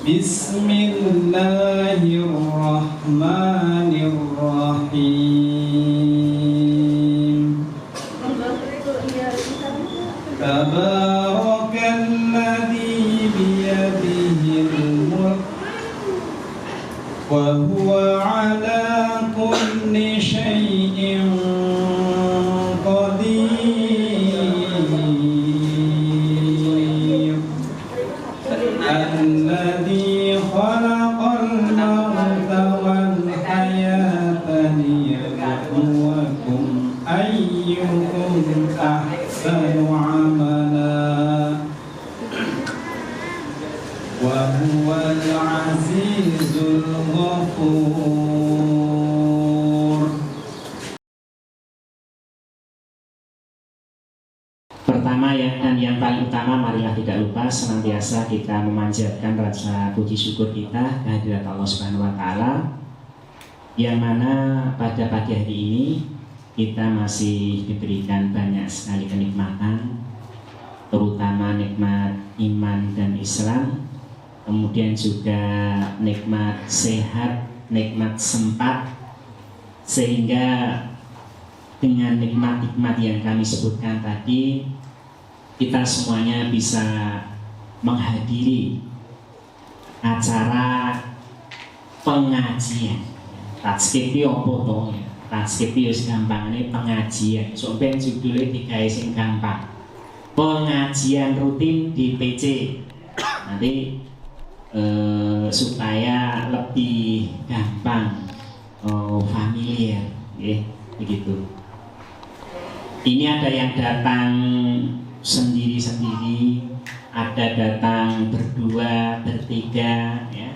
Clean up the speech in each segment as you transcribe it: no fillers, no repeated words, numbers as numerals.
Bismillahirrahmanirrahim. Tabarakalladzi biyadihil mulk wa huwa ala kulli syai'in qadir. Alladzi khalaqal mauta wal hayata liyabluwakum ayyukum ahsanu amala wa huwal azizul ghafur. Pertama dan yang paling utama, marilah tidak lupa senantiasa kita memanjatkan rasa puji syukur kita kehadirat Allah Subhanahu wa taala, yang mana pada pagi hari ini kita masih diberikan banyak sekali kenikmatan, terutama nikmat iman dan Islam, kemudian juga nikmat sehat, nikmat sempat, sehingga dengan nikmat-nikmat yang kami sebutkan tadi, kita semuanya bisa menghadiri acara pengajian. Tatskip yo opo to ya? Tatskip yo gampangane pengajian. Sok ben judule digawe sing gampang. Pengajian rutin di PC. Nanti supaya lebih gampang, familiar, begitu. Ini ada yang datang sendiri-sendiri, ada datang berdua, bertiga, ya.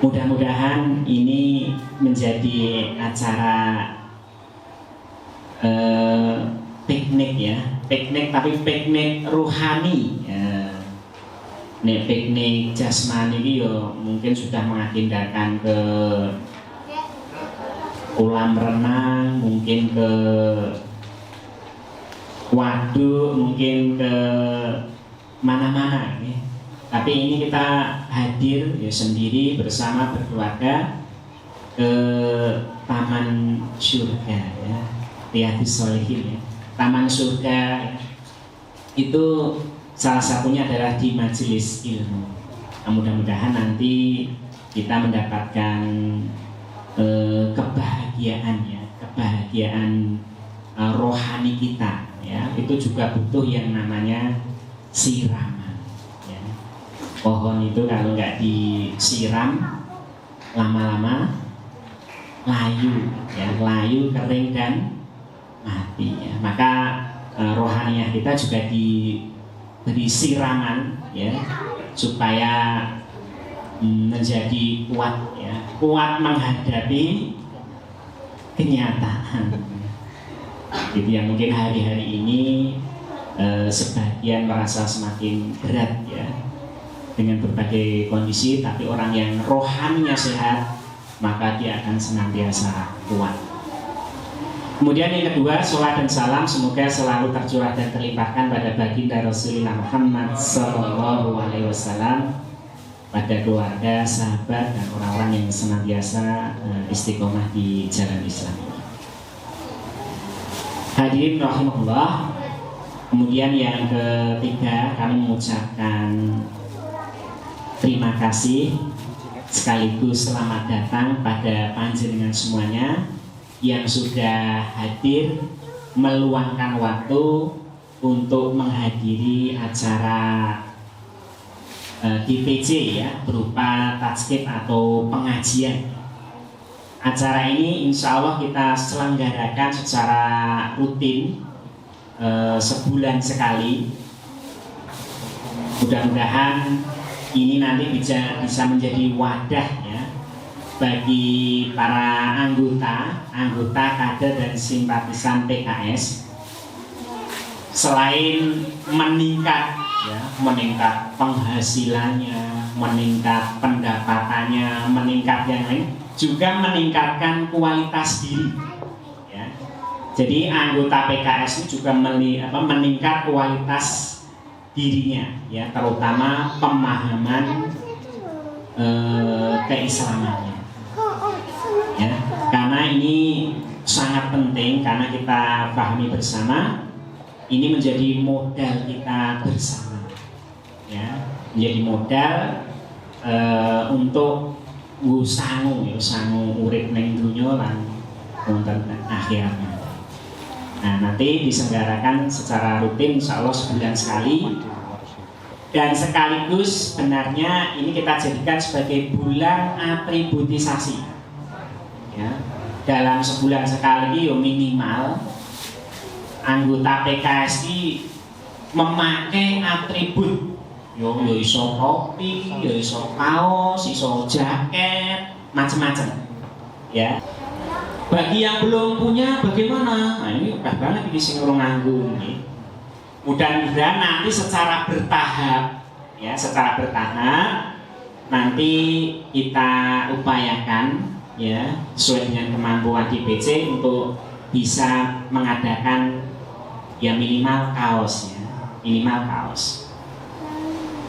Mudah-mudahan ini menjadi acara piknik ya, piknik tapi piknik ruhani. Ya. Nek piknik jasmani ini yo mungkin sudah mengagendakan ke kolam renang, mungkin ke waduk, mungkin ke mana-mana ya. Tapi ini kita hadir ya sendiri bersama berkeluarga ke taman surga ya, Riyadhus Shalihin ya. Taman surga ya. Itu salah satunya adalah di majelis ilmu. Nah, mudah-mudahan nanti kita mendapatkan kebahagiaan ya, kebahagiaan rohani kita ya. Itu juga butuh yang namanya siraman ya. Pohon itu kalau nggak disiram lama-lama layu ya, layu, kering dan mati ya. Maka rohaniah kita juga diberi siraman ya, supaya menjadi kuat ya, kuat menghadapi kenyataan. Jadi yang mungkin hari-hari ini sebagian merasa semakin berat ya dengan berbagai kondisi, tapi orang yang rohaninya sehat maka dia akan senantiasa kuat. Kemudian yang kedua, sholawat dan salam semoga selalu tercurah dan terlimpahkan pada baginda Rasulullah Muhammad SAW, pada keluarga, sahabat, dan orang-orang yang senantiasa istiqomah di jalan Islam. Hadirin rahimahullah. Kemudian yang ketiga, kami mengucapkan terima kasih sekaligus selamat datang pada panjenengan semuanya yang sudah hadir meluangkan waktu untuk menghadiri acara DPC ya, berupa tatskip atau pengajian. Acara ini insya Allah kita selenggarakan secara rutin sebulan sekali. Mudah-mudahan ini nanti bisa menjadi wadah ya bagi para anggota kader dan simpatisan PKS, selain meningkat penghasilannya, meningkat pendapatannya, meningkat yang lain, juga meningkatkan kualitas diri ya. Jadi anggota PKS ini juga meningkat kualitas dirinya ya, terutama pemahaman keislamannya. Ya, karena ini sangat penting karena kita pahami bersama ini menjadi modal kita bersama. Ya, menjadi modal untuk sangu urip ning dunya lan wonten akhiratnya. Nah, nanti diselenggarakan secara rutin insyaallah sebulan sekali. Dan sekaligus sebenarnya ini kita jadikan sebagai bulan atributisasi. Ya, dalam sebulan sekali minimal anggota PKS ini memakai atribut. Yo iso topi, yo iso kaos, iso jaket, macam-macam. Ya. Bagi yang belum punya bagaimana? Nah, ini udah banget ini sing urung nganggo ini. Mudah-mudahan nanti secara bertahap nanti kita upayakan ya sesuai dengan kemampuan DPC untuk bisa mengadakan ya minimal kaos.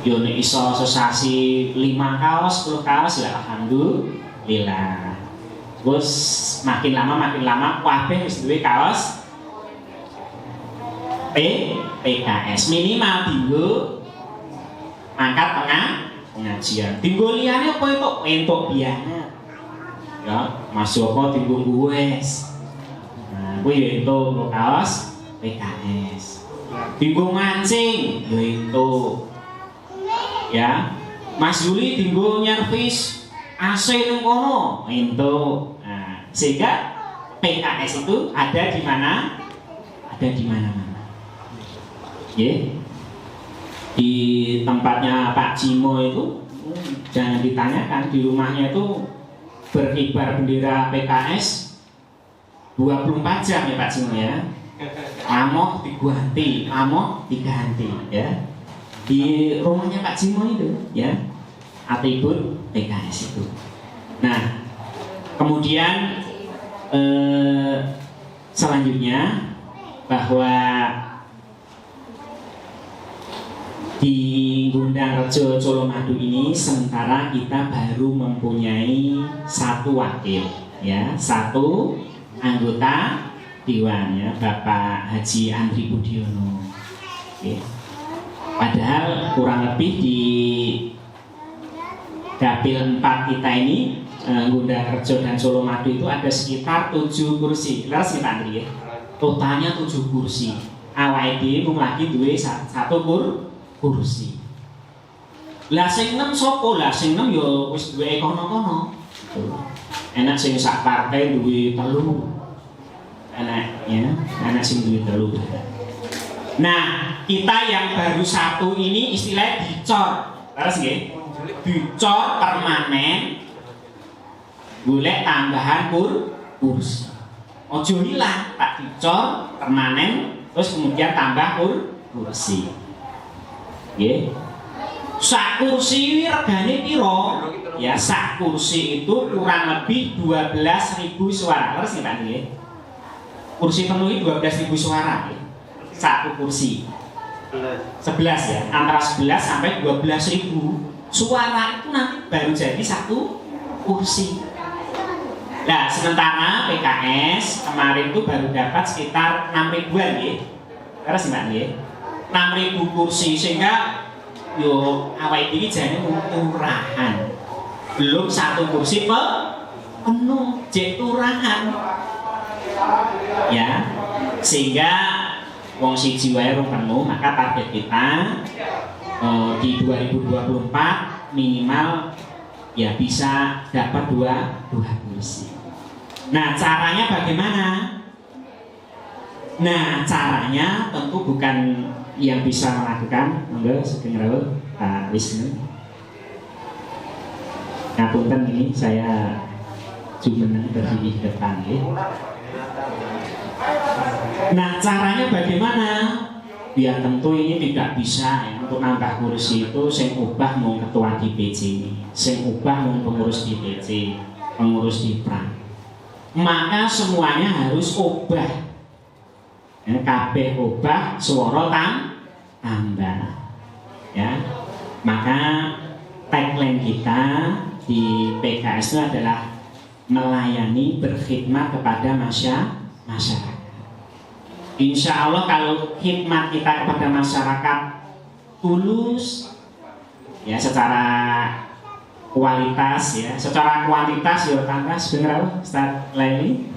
Yo nek iso sesasi 5 kaos, 10 kaos ya alhamdulillah. Terus makin lama kabeh wis duwe kaos PKS minimal dinggo angkat pengajian. Dinggo liyane apa itu entuk biaya. Ya, Mas Joko dinggo wes. Nah, kuwi ya entuk kaos PKS. Dinggo mancing ya entuk. Ya, Mas Yuli dinggo nyervis AC nang kono entuk. Nah, sehingga PKS itu ada di mana? Ada di mana-mana. Yeah. Di tempatnya Pak Cimo itu jangan ditanyakan, di rumahnya itu berkibar bendera PKS 24 jam ya Pak Cimo ya. Amoh diganti ya. Di rumahnya Pak Cimo itu ya atribut PKS itu. Nah, kemudian selanjutnya bahwa di Gundang-Rejo Colomadu ini sementara kita baru mempunyai satu wakil ya, satu anggota dewan ya, Bapak Haji Andri Budiono. Oke. Padahal kurang lebih di Dapil 4 kita ini Gundang-Rejo dan Colomadu itu ada sekitar 7 kursi. Leres nih Pak Andri ya. Totalnya 7 kursi. Awake dhewe mung lagi duwe satu kursi. Lah sing 6 sapa? Lah sing 6 ya wis duwe kono-kono. Enak sing sak partai duwe 3. Enak ya, enak sing duwe 3. Nah, kita yang baru satu ini istilahnya dicor. Terus nggih? Dicor permanen. Golek tambahan kursi. Ojo hilang, tak dicor permanen terus kemudian tambah kursi. Nggih. Sak kursi regane piro? Ya sak kursi itu kurang lebih 12.000 suara. Terus nggih Pak nggih. Kursi penuh 12.000 suara nggih. Satu kursi. 11 ya, antara 11 sampai 12.000 suara itu nanti baru jadi satu kursi. Nah, sementara PKS kemarin itu baru dapat sekitar 6.000-an ya. Terus Mbak nggih. 6.000 kursi sehingga yo awake dhewe jane murahan. Belum satu kursi penuh jek turahan. Ya. Sehingga wong siji wae rong penuh, maka target kita di 2024 minimal ya bisa dapat dua kursi. Nah, caranya bagaimana? Nah, caranya tentu bukan yang bisa melakukan, monggo sugeng rawuh Pak Wisnu. Ngapunten ini saya jumeneng berdiri di depan ya. Nah, caranya bagaimana? Ya tentu ini tidak bisa ya, untuk nambah kursi itu sing ubah mau ketua DPC, sing ubah mau pengurus DPC, pengurus Dipra. Maka semuanya harus ubah. Ya, kabeh ubah, swara tambah. Ya. Maka tagline kita di PKS itu adalah melayani, berkhidmat kepada masyarakat. Insya Allah kalau khidmat kita kepada masyarakat tulus, ya secara kualitas ya, secara kuantitas ya tangga sebenarnya Ustaz Laili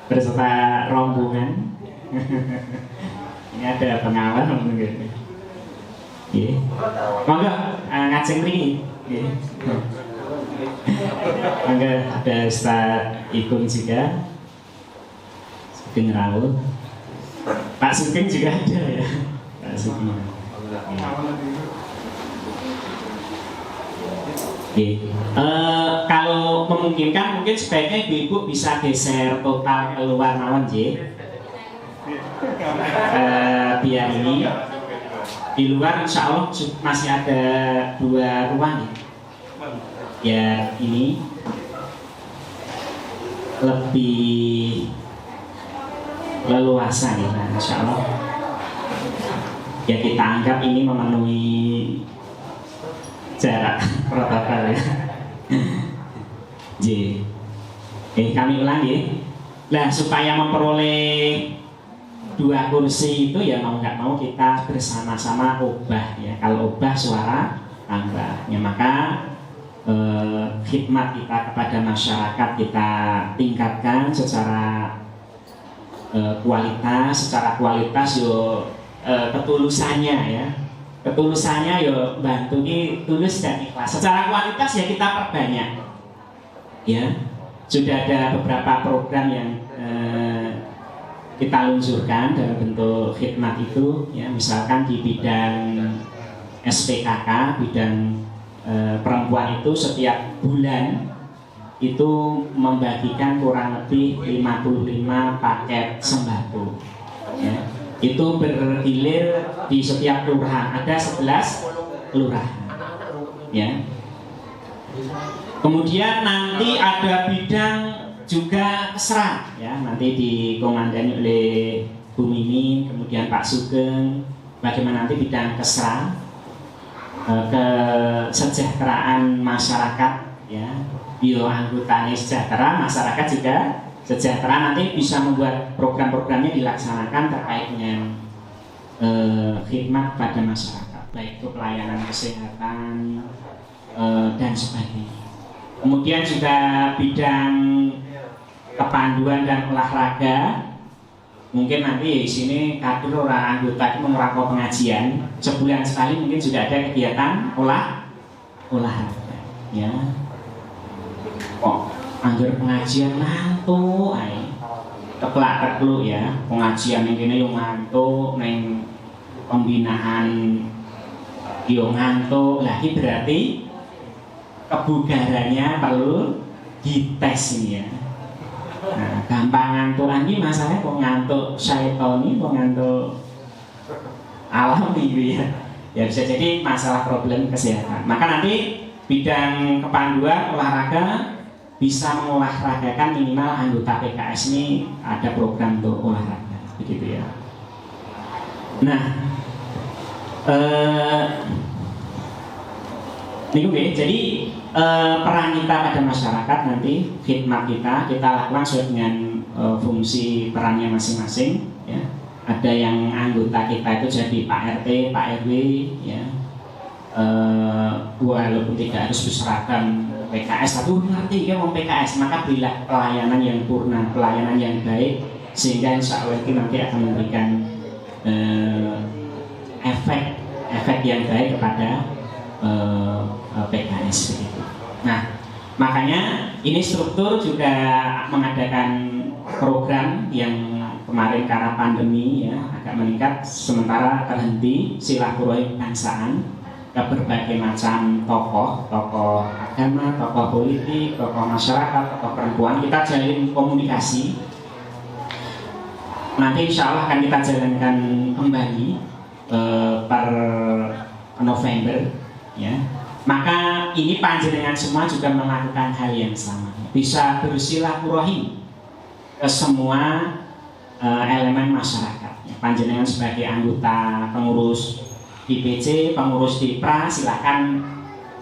berserta rombongan. Ini ada pengawal mungkin. Ya. Monggo ngajeng mriki. Ya. Monggo ada Ustaz Ikum juga. Sugeng rawuh. Pak Sugeng juga ada ya. Pak Sugeng. Kalau memungkinkan mungkin sebaiknya ibu-ibu bisa geser total keluar mawon biar ini di luar insya Allah masih ada 2 ruang ya ini lebih leluasa ya insya Allah ya kita anggap ini memenuhi jarak protokol ya. Kami ulang ya. Nah supaya memperoleh 2 kursi itu ya mau nggak mau kita bersama-sama ubah ya. Kalau ubah suara tambah ya maka khidmat kita kepada masyarakat kita tingkatkan secara kualitas. Secara kualitas yo ketulusannya ya. Ketulusannya yo bantu ini tulus dan ikhlas. Secara kualitas ya kita perbanyak. Ya, sudah ada beberapa program yang kita luncurkan dalam bentuk khidmat itu ya, misalkan di bidang SPKK, bidang perempuan itu setiap bulan itu membagikan kurang lebih 55 paket sembako ya. Itu bergilir di setiap kelurahan, ada 11 kelurahan ya. Kemudian nanti ada bidang juga kesra ya, nanti dikomandani oleh Bu Mimi, kemudian Pak Sugeng, bagaimana nanti bidang kesra kesejahteraan masyarakat ya, bio anggotanya sejahtera, masyarakat juga sejahtera, nanti bisa membuat program-programnya dilaksanakan terkait dengan khidmat pada masyarakat, baik itu pelayanan kesehatan dan sebagainya. Kemudian juga bidang kepanduan dan olahraga, mungkin nanti di sini kader orang anggota itu merangkau pengajian sebulan sekali, mungkin juga ada kegiatan olahraga ya. Anggur pengajian ngantuk, teklak-tekluk ya. Pengajian yang kini yang ngantuk, neng pembinaan yang ngantuk. Lagi berarti kebugarannya perlu dites ini ya. Nah, gampang ngantukan ini masalahnya kok ngantuk syaitoni, kok ngantuk alami gitu ya. Ya bisa jadi masalah problem kesehatan. Maka nanti bidang kepanduan olahraga bisa mengolahragakan minimal anggota PKS ini ada program untuk olahraga, begitu ya. Nah, jadi peran kita pada masyarakat nanti khidmat kita lakukan sesuai dengan fungsi perannya masing-masing. Ya. Ada yang anggota kita itu jadi Pak RT, Pak RW, ya. Walaupun tidak harus berseragam PKS, tapi ngerti kan mau PKS, maka berilah pelayanan yang purna, pelayanan yang baik, sehingga insya Allah itu nanti akan memberikan efek yang baik kepada PKS begitu. Nah, makanya ini struktur juga mengadakan program yang kemarin karena pandemi ya agak meningkat, sementara terhenti silaturahmi kebangsaan ke berbagai macam tokoh agama, tokoh politik, tokoh masyarakat, tokoh perempuan. Kita jalin komunikasi. Nanti insya Allah akan kita jalankan kembali per November ya. Maka ini panjenengan semua juga melakukan hal yang sama, bisa bersilaturahmi ke semua elemen masyarakat. Panjenengan sebagai anggota pengurus DPC, pengurus Dipra, silakan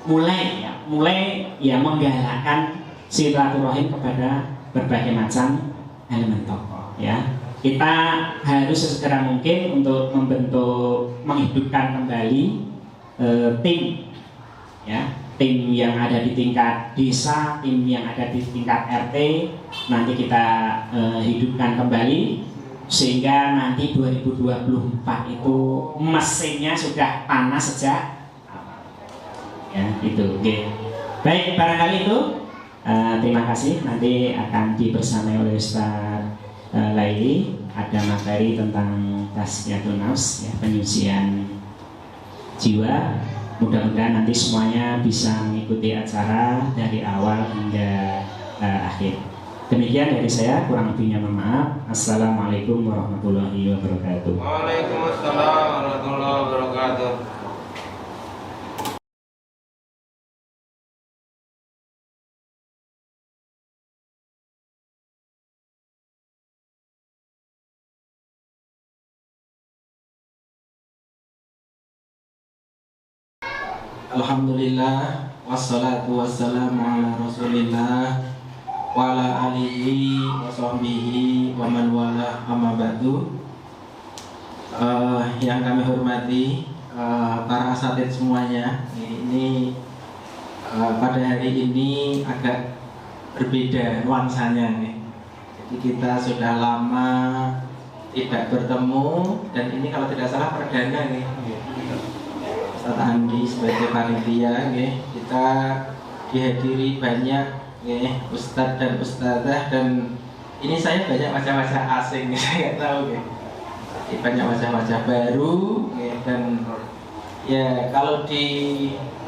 mulai menggalakkan silaturahim kepada berbagai macam elemen tokoh ya. Kita harus sesegera mungkin untuk menghidupkan kembali tim ya, tim yang ada di tingkat desa, tim yang ada di tingkat RT, nanti kita hidupkan kembali sehingga nanti 2024 itu mesinnya sudah panas sejak ya itu. Oke. Baik, barangkali itu terima kasih. Nanti akan dibersamai oleh Ustaz Laili, ada materi tentang Tazkiyatun Nafs ya, penyucian jiwa. Mudah-mudahan nanti semuanya bisa mengikuti acara dari awal hingga akhir. Demikian dari saya, kurang lebihnya mohon maaf. Assalamualaikum warahmatullahi wabarakatuh. Waalaikumsalam warahmatullahi wabarakatuh. Alhamdulillah, wassalatu wassalamu ala rasulillah wa ala alihi wa sahbihi wa man wala amma ba'du. Yang kami hormati para asatidz semuanya, ini pada hari ini agak berbeda nuansanya nih. Jadi kita sudah lama tidak bertemu dan ini kalau tidak salah perdana nih. Ustaz Andi sebagai panitia, kita dihadiri banyak ustadz dan ustadzah, dan ini saya banyak wajah-wajah asing, saya nggak tahu, banyak wajah-wajah baru, dan ya kalau di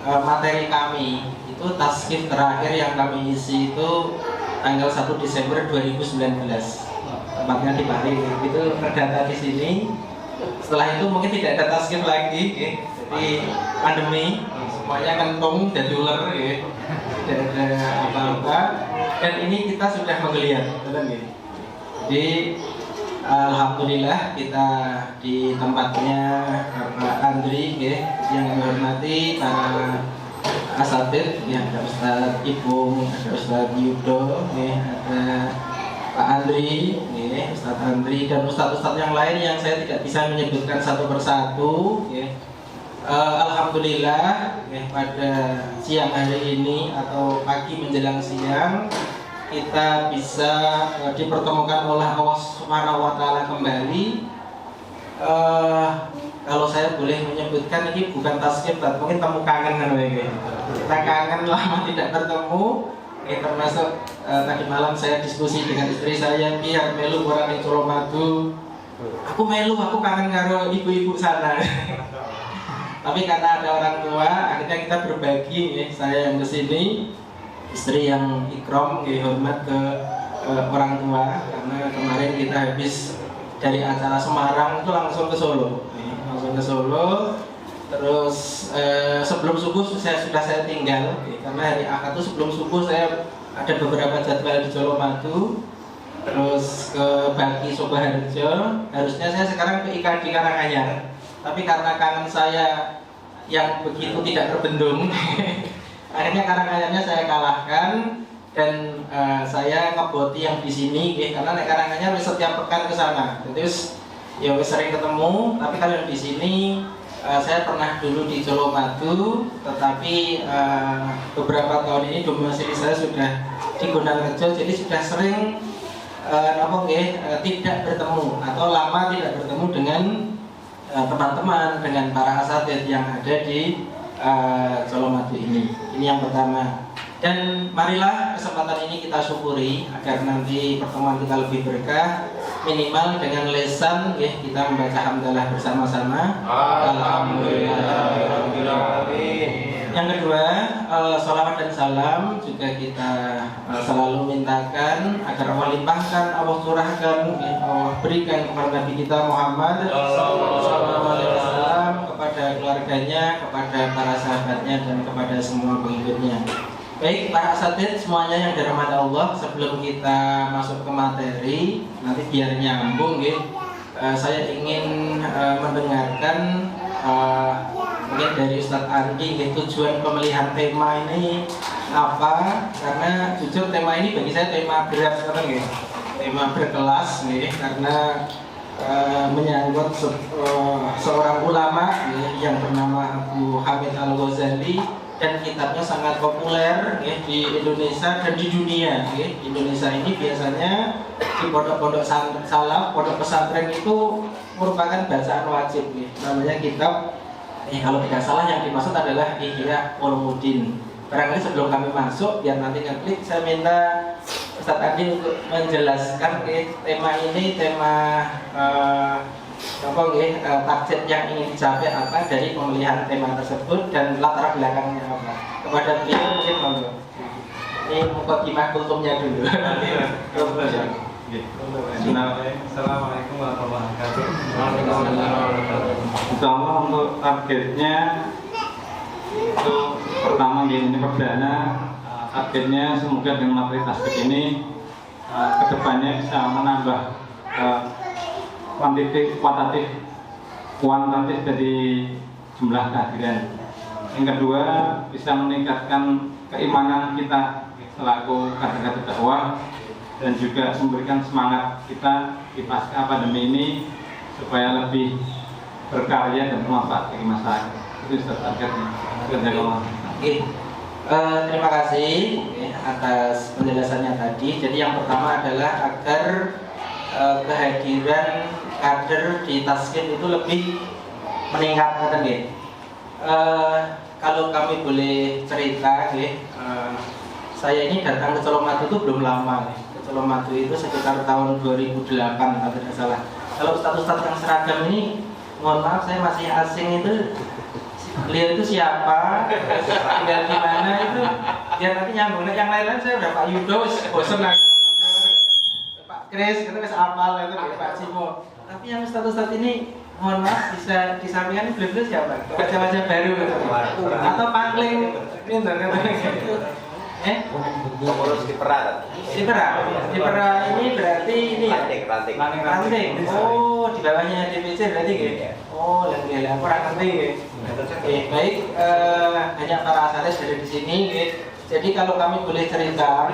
materi kami itu taskif terakhir yang kami isi itu tanggal 1 Desember 2019, tempatnya di Bali, itu terdata di sini. Setelah itu mungkin tidak ada taskif lagi, jadi pandemi semuanya kentung dan ular, tidak ada apa-apa. Dan ini kita sudah menggeliat, betul. Jadi alhamdulillah kita di tempatnya Pak Andri, yang kami hormati, para asatidz, ada Ustadz Ipung, ada Ustadz Yudo, ada Pak Andri, Ustadz Andri, dan ustadz-ustadz yang lain yang saya tidak bisa menyebutkan satu persatu. Alhamdulillah, pada siang hari ini atau pagi menjelang siang kita bisa dipertemukan oleh Allah Subhanahu wa Ta'ala kembali. Kalau saya boleh menyebutkan, ini bukan tazkiyah, mungkin temu kangen kan, kita kangen lama tidak bertemu. Termasuk tadi malam saya diskusi dengan istri saya, biar melu orang di Colomadu, aku melu, aku kangen karo ibu-ibu sana. Tapi karena ada orang tua, akhirnya kita berbagi, saya yang kesini, istri yang ikram, hormat ke orang tua, karena kemarin kita habis dari acara Semarang itu langsung ke Solo, Terus sebelum subuh saya tinggal, karena hari Ahad itu sebelum subuh saya ada beberapa jadwal di Colomadu, terus ke Baki Sukoharjo. Harusnya saya sekarang ke IKD Karanganyar, tapi karena kangen saya yang begitu tidak terbendung, akhirnya Karanganyarnya saya kalahkan dan saya ngeboti yang di sini, karena Karanganyar setiap pekan ke sana, terus ya sering ketemu. Tapi kalau yang di sini saya pernah dulu di Colomadu, tetapi beberapa tahun ini domisili saya sudah di Gondangrejo, jadi sudah sering tidak bertemu atau lama tidak bertemu dengan teman-teman, dengan para asatidz yang ada di Colomadu ini. Ini yang pertama. Dan marilah kesempatan ini kita syukuri agar nanti pertemuan kita lebih berkah. Minimal dengan lesan kita membaca hamdalah bersama-sama. Alhamdulillah. Yang kedua, salawat dan salam juga kita selalu mintakan agar Allah limpahkan, Allah curahkan, Allah berikan kepada Nabi kita Muhammad SAW, kepada keluarganya, kepada para sahabatnya, dan kepada semua pengikutnya. Baik, para asatidz semuanya yang dirahmati Allah, sebelum kita masuk ke materi, nanti biar nyambung, saya ingin mendengarkan mungkin dari Ustadz Andi tujuan pemilihan tema ini apa, karena jujur tema ini bagi saya tema berat kan, tema berkelas karena menyangkut seorang ulama yang bernama Abu Hamid Al-Ghazali, dan kitabnya sangat populer di Indonesia dan di dunia. Di Indonesia ini biasanya di pondok-pondok salaf, pondok pesantren itu merupakan bacaan wajib. Namanya kitab, kalau tidak salah yang dimaksud adalah Ihya Ulumuddin. Barangkali sebelum kami masuk, biar nanti ngeklik, saya minta Ustadz Adi untuk menjelaskan tema ini, tema target yang ingin dicapai apa dari pemilihan tema tersebut dan latar belakangnya apa. Kepada beliau mungkin monggo. Ini mukadimah kultumnya dulu. Assalamualaikum warahmatullahi wabarakatuh. Insyaallah untuk targetnya itu pertama ini perdana, targetnya semoga dengan materi tasbih ini kedepannya bisa menambah kuantitatif dari jumlah kehadiran. Yang kedua, bisa meningkatkan keimanan kita selaku kader-kader dakwah dan juga memberikan semangat kita di pasca pandemi ini supaya lebih berkarya dan bermanfaat bagi masyarakat. Itu targetnya. Terima kasih atas penjelasannya tadi. Jadi yang pertama adalah agar kehadiran kader di Taskin itu lebih meningkat, kalau kami boleh cerita, saya ini datang ke Colomadu itu belum lama. Ke Colomadu itu sekitar tahun 2008 kalau tidak salah. Kalau ustadz-ustadz yang seragam ini, mohon maaf saya masih asing itu. Beliau itu siapa, tinggal di mana itu, biar nanti nyambung. Yang lain-lain saya udah Pak Yudo, bosen aku. Pak Kris, itu bisa apal itu Pak Simo. Tapi yang ustadz-ustadz ini, mohon maaf, bisa disampaikan beliau siapa? Wajah-wajah baru gitu. Atau pangling, Pengurus di Perak. Di Perak ini berarti ini ya? Ranting. Oh, di bawahnya DPC berarti gitu? Oh, yang kurang ngerti. Baik, banyak para asalis dari di sini. Jadi kalau kami boleh cerita,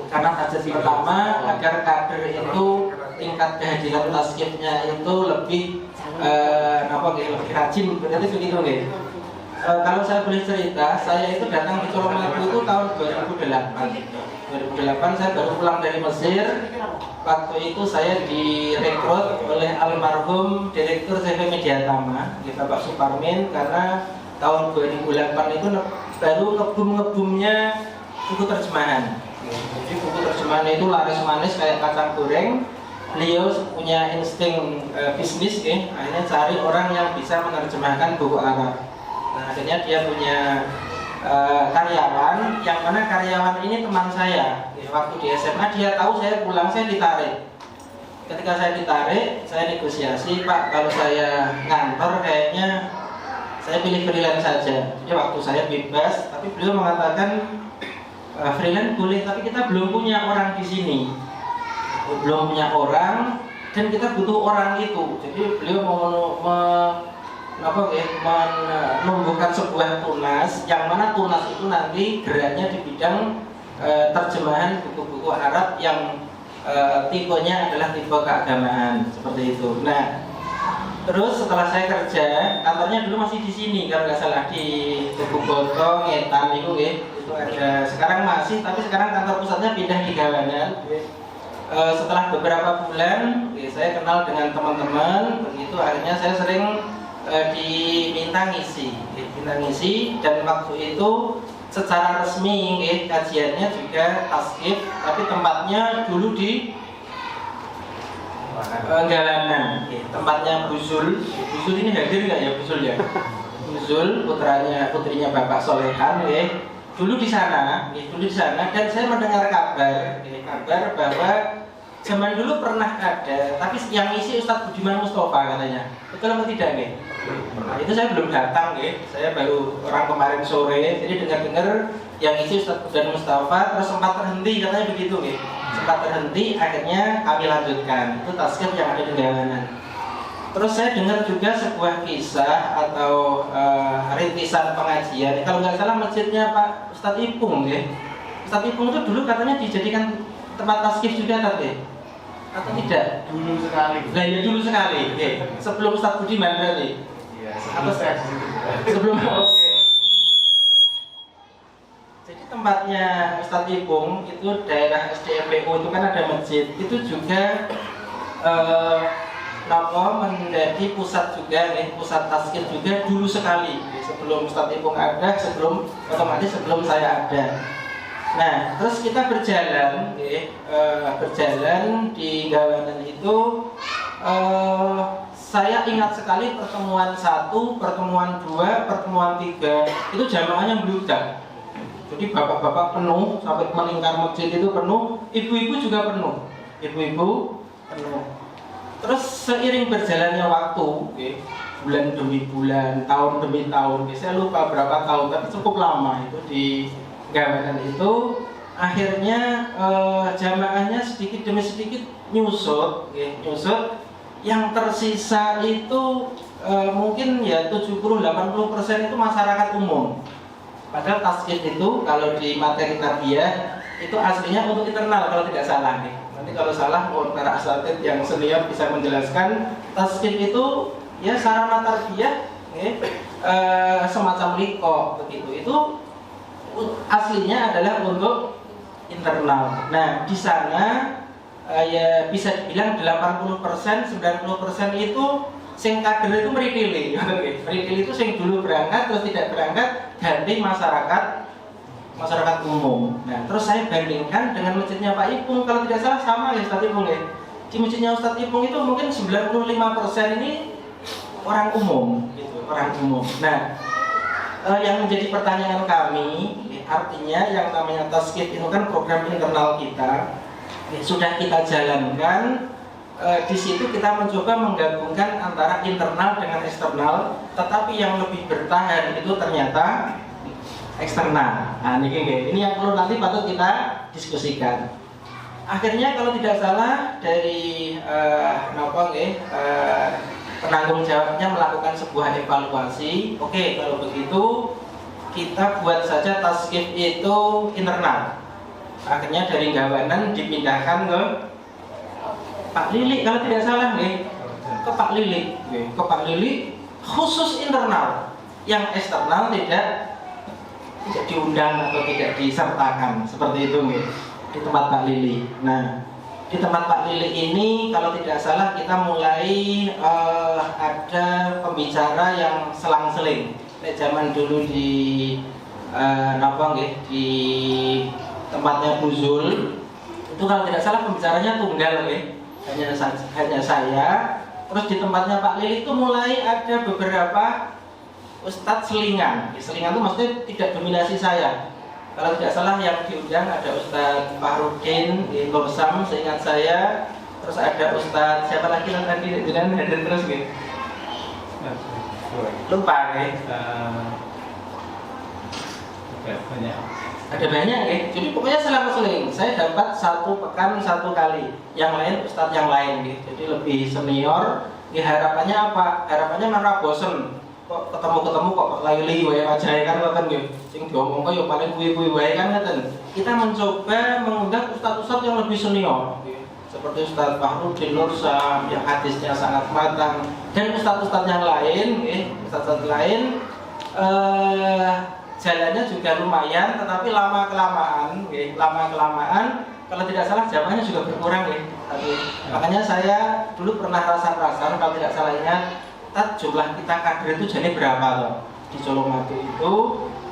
karena target pertama agar kader itu tingkat kehadiran taskifnya itu lebih lebih rajin, berarti begitu nggih. Kalau saya boleh cerita, saya itu datang di Colomadu itu tahun 2008. 2008 saya baru pulang dari Mesir. Waktu itu saya direkrut oleh almarhum Direktur CV Mediatama, Bapak Suparmin, karena tahun 2008 itu baru ngebum-ngebumnya buku terjemahan. Jadi buku terjemahan itu laris manis kayak kacang goreng. Beliau punya insting bisnis, akhirnya cari orang yang bisa menerjemahkan buku Arab. Nah, akhirnya dia punya karyawan, yang mana karyawan ini teman saya. Waktu di SMA dia tahu saya pulang, saya ditarik. Ketika saya ditarik, saya negosiasi, Pak, kalau saya ngantor kayaknya saya pilih freelance saja. Jadi waktu saya bebas, tapi beliau mengatakan freelance boleh, tapi kita belum punya orang di sini, belum punya orang, dan kita butuh orang itu. Jadi beliau mau menumbuhkan sebuah tunas, yang mana tunas itu nanti geraknya di bidang terjemahan buku-buku Arab yang tipenya adalah tipe keagamaan seperti itu. Nah, terus setelah saya kerja, kantornya dulu masih di sini kalau nggak salah, di Tugu Boto, Ngetan itu ada. Sekarang masih, tapi sekarang kantor pusatnya pindah di Gawanan. Setelah beberapa bulan, saya kenal dengan teman-teman, begitu akhirnya saya sering diminta ngisi, dan waktu itu secara resmi kajiannya juga tasqif, tapi tempatnya dulu di Galanan, tempatnya Buzul ini hadir nggak ya Buzul ya? Buzul putrinya Bapak Solehan, dulu di sana, dan saya mendengar kabar bahwa zaman dulu pernah ada, tapi yang isi Ustadz Budiman Mustafa katanya. Betul atau tidak nih? Nah, itu saya belum datang, saya baru orang kemarin sore, jadi dengar-dengar yang isi Ustadz Budiman Mustafa, terus sempat terhenti katanya begitu, sempat terhenti, akhirnya kami lanjutkan. Itu tasqif yang ada di Gawanan. Terus saya dengar juga sebuah kisah atau rintisan pengajian. Kalau nggak salah masjidnya Pak Ustadz Ipung ya. Ustadz Ipung itu dulu katanya dijadikan tempat taskif juga tadi, atau tidak? Dulu sekali. Nah ya dulu sekali. Oke. Sebelum Ustadz Budiman berarti. Iya, Atau sebelum oke. Jadi tempatnya Ustadz Ipung itu daerah SDMPU itu kan ada masjid. Itu juga menjadi pusat juga nih, pusat taskir juga dulu sekali sebelum Ustadz Ipung ada, otomatis sebelum saya ada. Nah, terus kita berjalan di Gawanan itu, saya ingat sekali pertemuan 1, pertemuan 2, pertemuan 3 itu jamaahnya meludak. Jadi bapak-bapak penuh sampai melingkar masjid itu penuh, ibu-ibu juga penuh, ibu-ibu penuh. Terus seiring berjalannya waktu, bulan demi bulan, tahun demi tahun, saya lupa berapa tahun, tapi cukup lama itu di Gawanan itu, akhirnya jamaahnya sedikit demi sedikit nyusut. Yang tersisa itu mungkin ya 70-80% itu masyarakat umum. Padahal taskif itu kalau di materi tarbiyah itu aslinya untuk internal kalau tidak salah nih. Nanti kalau salah para asatid yang senior bisa menjelaskan. Taskif itu ya sarana tarbiyah semacam liko begitu. Itu aslinya adalah untuk internal. Nah, di sana ya bisa dibilang 80%, 90% itu sing kader itu meripili. Meripili itu sing dulu berangkat terus tidak berangkat ganti masyarakat umum. Nah, terus saya bandingkan dengan masjidnya Pak Ipung, kalau tidak salah sama ya Ustadz Ipung ya. Di masjidnya Ustadz Ipung itu mungkin 95% ini orang umum gitu, orang umum. Nah, yang menjadi pertanyaan kami, artinya yang namanya taskif itu kan program internal kita, sudah kita jalankan. Di situ kita mencoba menggabungkan antara internal dengan eksternal, tetapi yang lebih bertahan itu ternyata eksternal. Nah, ini yang perlu nanti patut kita diskusikan. Akhirnya kalau tidak salah dari penanggung jawabnya melakukan sebuah evaluasi. Oke, kalau begitu kita buat saja taskif itu internal. Akhirnya dari Gawanan dipindahkan ke Pak Lili kalau tidak salah nih, ke Pak Lili, khusus internal, yang eksternal tidak diundang atau tidak disertakan seperti itu nih, di tempat Pak Lili. Nah, di tempat Pak Lili ini kalau tidak salah kita mulai ada pembicara yang selang-seling. Zaman dulu di di tempatnya Buzul itu kalau tidak salah pembicaranya tunggal hanya saya. Terus di tempatnya Pak Lili itu mulai ada beberapa ustadz selingan. Selingan itu maksudnya tidak dominasi saya. Kalau tidak salah yang diundang ada Ustadz Fahrudin di Lorsam seingat saya. Terus ada Ustadz siapa lagi yang tadi dengan hadir terus gitu. Lupa banyak. Ada banyak jadi pokoknya selang-seling. Saya dapat 1 pekan 1 kali, yang lain ustadz yang lain jadi lebih senior. Harapannya apa? Harapannya mana bosen kok ketemu kok Pak Laili wae ajae kan ngoten nggih. Sing diomongke yo paling kuwi-kuwi wae kan ngoten. Kita mencoba mengundang ustadz-ustadz yang lebih senior. Seperti Ustadz Fahrudin Nursam yang hadisnya sangat matang, dan ustadz-ustadz yang lain, ustadz-ustadz lain jalannya juga lumayan, tetapi lama kelamaan kalau tidak salah jamaahnya juga berkurang makanya saya dulu pernah rasa-rasa kalau tidak salah ingat, jumlah kita kader itu jadi berapa loh di Colomadu itu.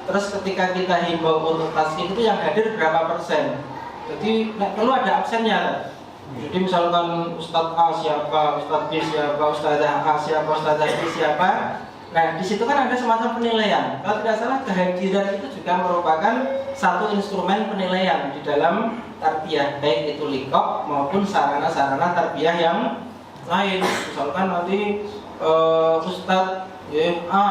Terus ketika kita himbau untuk taskif itu yang hadir berapa persen, jadi perlu ada absennya. Jadi misalkan Ustadz A siapa, Ustadz B siapa, Ustadzah A siapa, Ustadzah B siapa. Nah, di situ kan ada semacam penilaian. Kalau tidak salah kehadiran itu juga merupakan satu instrumen penilaian di dalam tarbiyah, baik itu likop maupun sarana-sarana tarbiyah yang lain. Misalkan nanti Ustadz A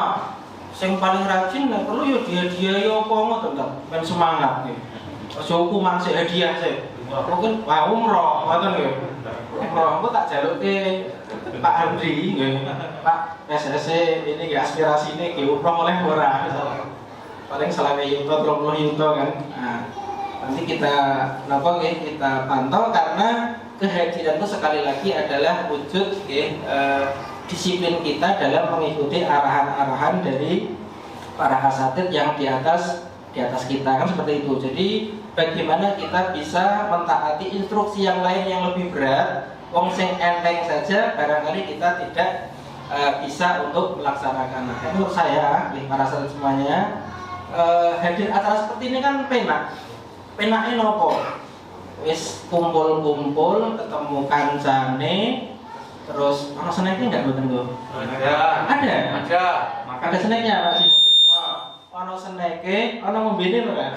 yang paling rajin nggak perlu ya dia apa ngoten ben semangat nih. Hukuman hadiah sih. Mungkin umroh ngoten nggih. umroh, aku tak jaluk ke Pak Andri, Pak PSSC ini ya aspirasi ini ke umroh oleh ora, paling selama yuto, 30 yuto kan. Nah, nanti kita kita pantau karena kehadiran itu sekali lagi adalah wujud disiplin kita dalam mengikuti arahan-arahan dari para asatid yang di atas kita kan seperti itu. Jadi bagaimana kita bisa mentaati instruksi yang lain yang lebih berat, wong sing enteng saja barangkali kita tidak bisa untuk melaksanakan. Nah, menurut saya, para asatid semuanya, hadir acara seperti ini kan penake nopo? Wis kumpul-kumpul, ketemu kancane, terus ono snacknya nggak buat tunggu? Ada snacknya Pak Simo. Ono snacknya, ono ngombene ora?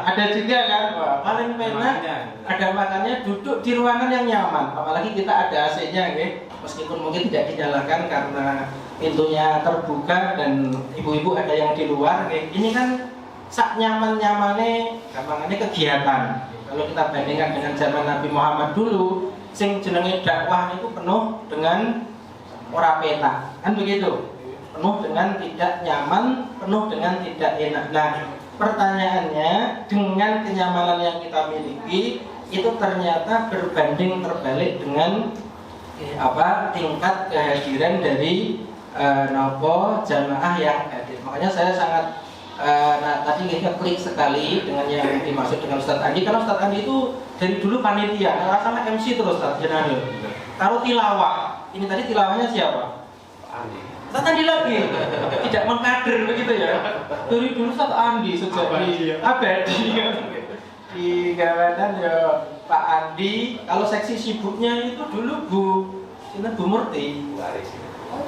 Ada juga kan? Wah, paling penak ada makannya duduk di ruangan yang nyaman. Apalagi kita ada AC-nya, meskipun mungkin tidak dinyalakan karena pintunya terbuka dan ibu-ibu ada yang di luar. Ini kan sak nyaman-nyamane gampangannya kegiatan. Kalau kita bandingkan dengan zaman Nabi Muhammad dulu, sing jenenge dakwah itu penuh dengan ora peta, kan begitu? Penuh dengan tidak nyaman, penuh dengan tidak enak. Nah, pertanyaannya, dengan kenyamanan yang kita miliki itu ternyata berbanding terbalik dengan tingkat kehadiran dari jamaah yang hadir. Makanya saya sangat tadi kita klik sekali dengan yang dimaksud dengan Ustadz Andi, karena Ustadz Andi itu dari dulu panitia, sama MC terus Ustadz Jenanil. Taruh tilawah, ini tadi tilawahnya siapa? Ustadz Andi lagi, tidak mengkader begitu ya. Dari dulu Ustadz Andi sejak di abadi di Gawanan ya Pak Andi. Kalau seksi sibuknya itu dulu Bu Murti.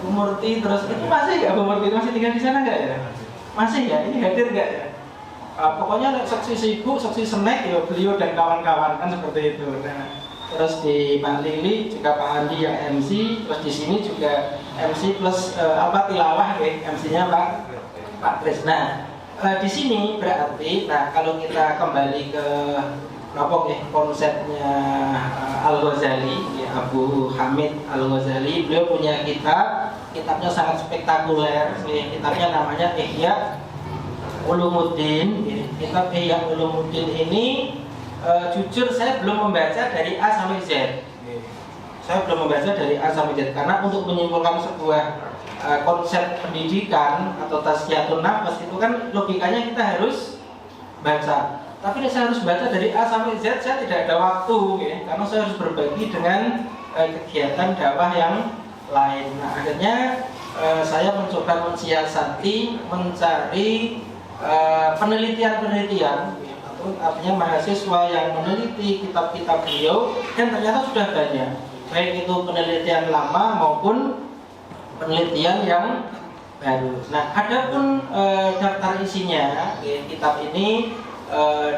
Bu Murti terus itu masih nggak Bu Murti, masih tinggal di sana nggak ya? Masih ya, ini hadir nggak ya? Pokoknya seksi sibuk, seksi snack ya beliau dan kawan-kawan kan seperti itu. Nah, terus di Pak Lili juga Pak Andi yang MC, terus di sini juga MC plus tilawah ya, MC-nya Pak Kris. Nah, di sini berarti, kalau kita kembali ke konsepnya Al-Ghazali, ya, Abu Hamid Al-Ghazali, beliau punya kitabnya sangat spektakuler. Kitabnya namanya Ihya Ulumuddin. Kitab Ihya Ulumuddin ini jujur saya belum membaca dari A sampai Z. Saya belum membaca dari A sampai Z karena untuk menyimpulkan sebuah konsep pendidikan atau tazkiyatun nafs itu kan logikanya kita harus baca. Tapi saya harus baca dari A sampai Z, saya tidak ada waktu karena saya harus berbagi dengan kegiatan dakwah yang lain. Nah, akhirnya saya mencoba mensiasati, mencari penelitian-penelitian, artinya mahasiswa yang meneliti kitab-kitab beliau, dan ternyata sudah banyak, baik itu penelitian lama maupun penelitian yang baru. Nah, adapun daftar isinya, kitab ini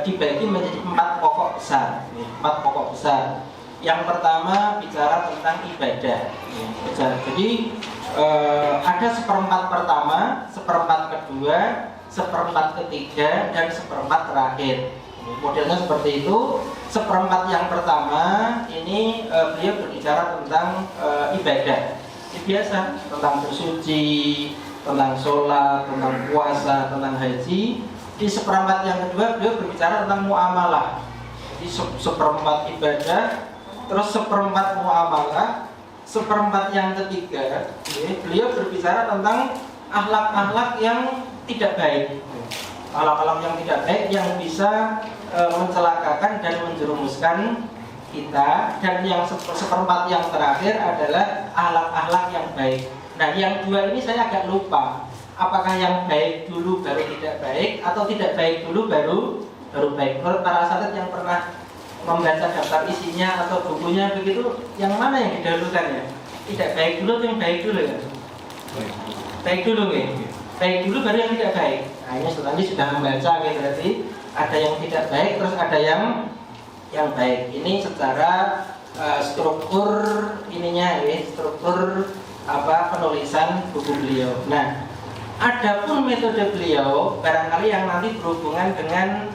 dibagi menjadi 4 pokok besar. 4 pokok besar. Yang pertama bicara tentang ibadah. Jadi ada seperempat pertama, seperempat kedua, seperempat ketiga, dan seperempat terakhir. Modelnya seperti itu. Seperempat yang pertama ini beliau berbicara tentang ibadah. Ini biasa tentang bersuci, tentang sholat, tentang puasa, tentang haji. Di seperempat yang kedua beliau berbicara tentang muamalah. Jadi seperempat ibadah, terus seperempat muamalah. Seperempat yang ketiga beliau berbicara tentang akhlak-akhlak yang tidak baik. Akhlak-akhlak yang tidak baik yang bisa mencelakakan dan menjerumuskan kita. Dan yang seperempat yang terakhir adalah akhlak-akhlak yang baik. Nah, yang dua ini saya agak lupa. Apakah yang baik dulu baru tidak baik, atau tidak baik dulu baru baik? Menurut para asatid yang pernah membaca daftar isinya atau bukunya begitu, yang mana yang didahulukan ya? Tidak baik dulu atau yang baik dulu ya? Baik dulu ya? Baik dulu baru yang tidak baik. Nah, ini setelah sudah membaca, berarti ada yang tidak baik, terus ada yang baik. Ini secara struktur ininya ya, struktur penulisan buku beliau. Nah, adapun metode beliau barangkali yang nanti berhubungan dengan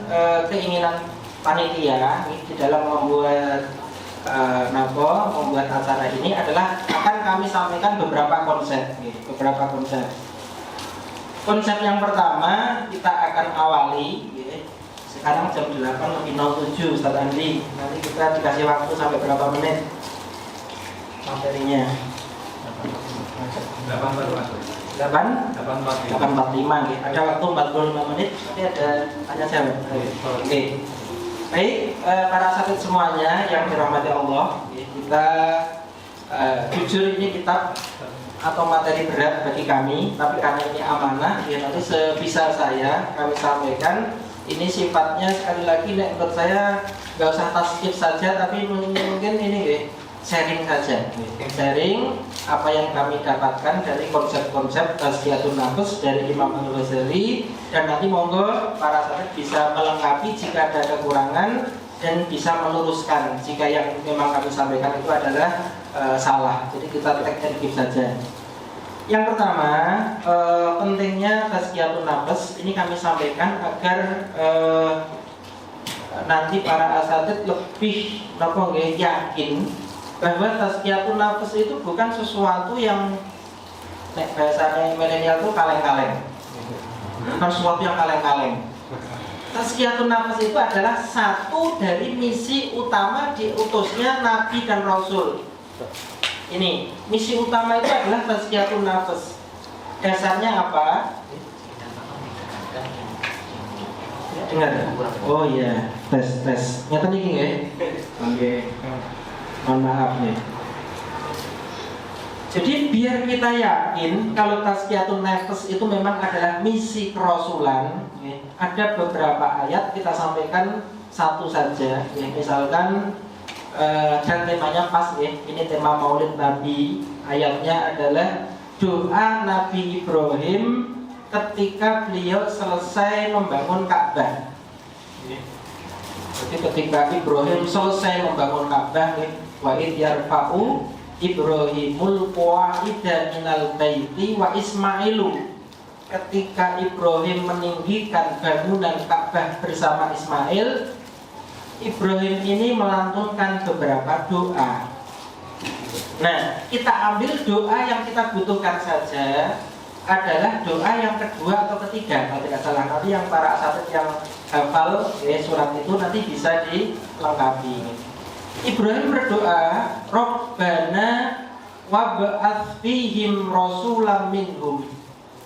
keinginan panitia di dalam membuat membuat acara ini adalah akan kami sampaikan beberapa konsep. Konsep yang pertama kita akan awali. Sekarang jam 8:07 Ustaz Andi. Nanti kita dikasih waktu sampai berapa menit materinya? 8:45 gitu. Ada waktu 45 menit. Nanti ada tanya jawab. Oke. Baik, para asatidz semuanya yang dirahmati Allah, kita jujur ini kitab atau materi berat bagi kami, tapi karena ini amanah, ya nanti sebisa saya kami sampaikan. Ini sifatnya sekali lagi, menurut saya nggak usah tasqif saja, tapi mungkin ini sharing saja, sharing apa yang kami dapatkan dari konsep-konsep Tazkiyatun Nafs dari Imam Al-Ghazali, dan nanti monggo para asatidz bisa melengkapi jika ada kekurangan dan bisa meluruskan jika yang memang kami sampaikan itu adalah salah. Jadi kita take and give saja. Yang pertama, pentingnya Tazkiyatun Nafs ini kami sampaikan agar nanti para asatidz lebih yakin bahwa Tazkiyatun Nafs itu bukan sesuatu yang bahasanya milenial itu kaleng-kaleng. Bukan sesuatu yang kaleng-kaleng. Tazkiyatun Nafs itu adalah satu dari misi utama diutusnya Nabi dan Rasul. Ini misi utama itu adalah Tazkiyatun Nafs. Dasarnya apa? Dengar? Oh iya, tes. Nyata nih ya? Oke. Mohon maaf nih. Jadi biar kita yakin kalau Tazkiyatun Nafs itu memang adalah misi kerasulan, ada beberapa ayat kita sampaikan satu saja. Misalkan dan temanya pas ini tema Maulid Nabi. Ayatnya adalah doa Nabi Ibrahim ketika beliau selesai membangun Ka'bah. Jadi ketika Ibrahim selesai membangun Ka'bah, wa id yarfa'u Ibrahimul qawaida minal baiti wa Ismailu. Ketika Ibrahim meninggikan bangunan Ka'bah bersama Ismail, Ibrahim ini melantunkan beberapa doa. Nah, kita ambil doa yang kita butuhkan saja adalah doa yang kedua atau ketiga, kalau tidak salah. Nanti yang para asatidz yang hafal surat itu nanti bisa dilengkapi. Ibrahim berdoa, Rabbana wab'ats fihim rasulam minhum.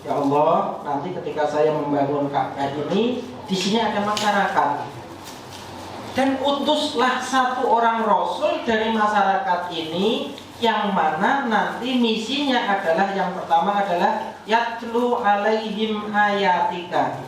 Ya Allah, nanti ketika saya membangun Ka'bah ini, di sini ada masyarakat. Dan utuslah satu orang rasul dari masyarakat ini, yang mana nanti misinya adalah yang pertama adalah yatlu alaihim ayatika.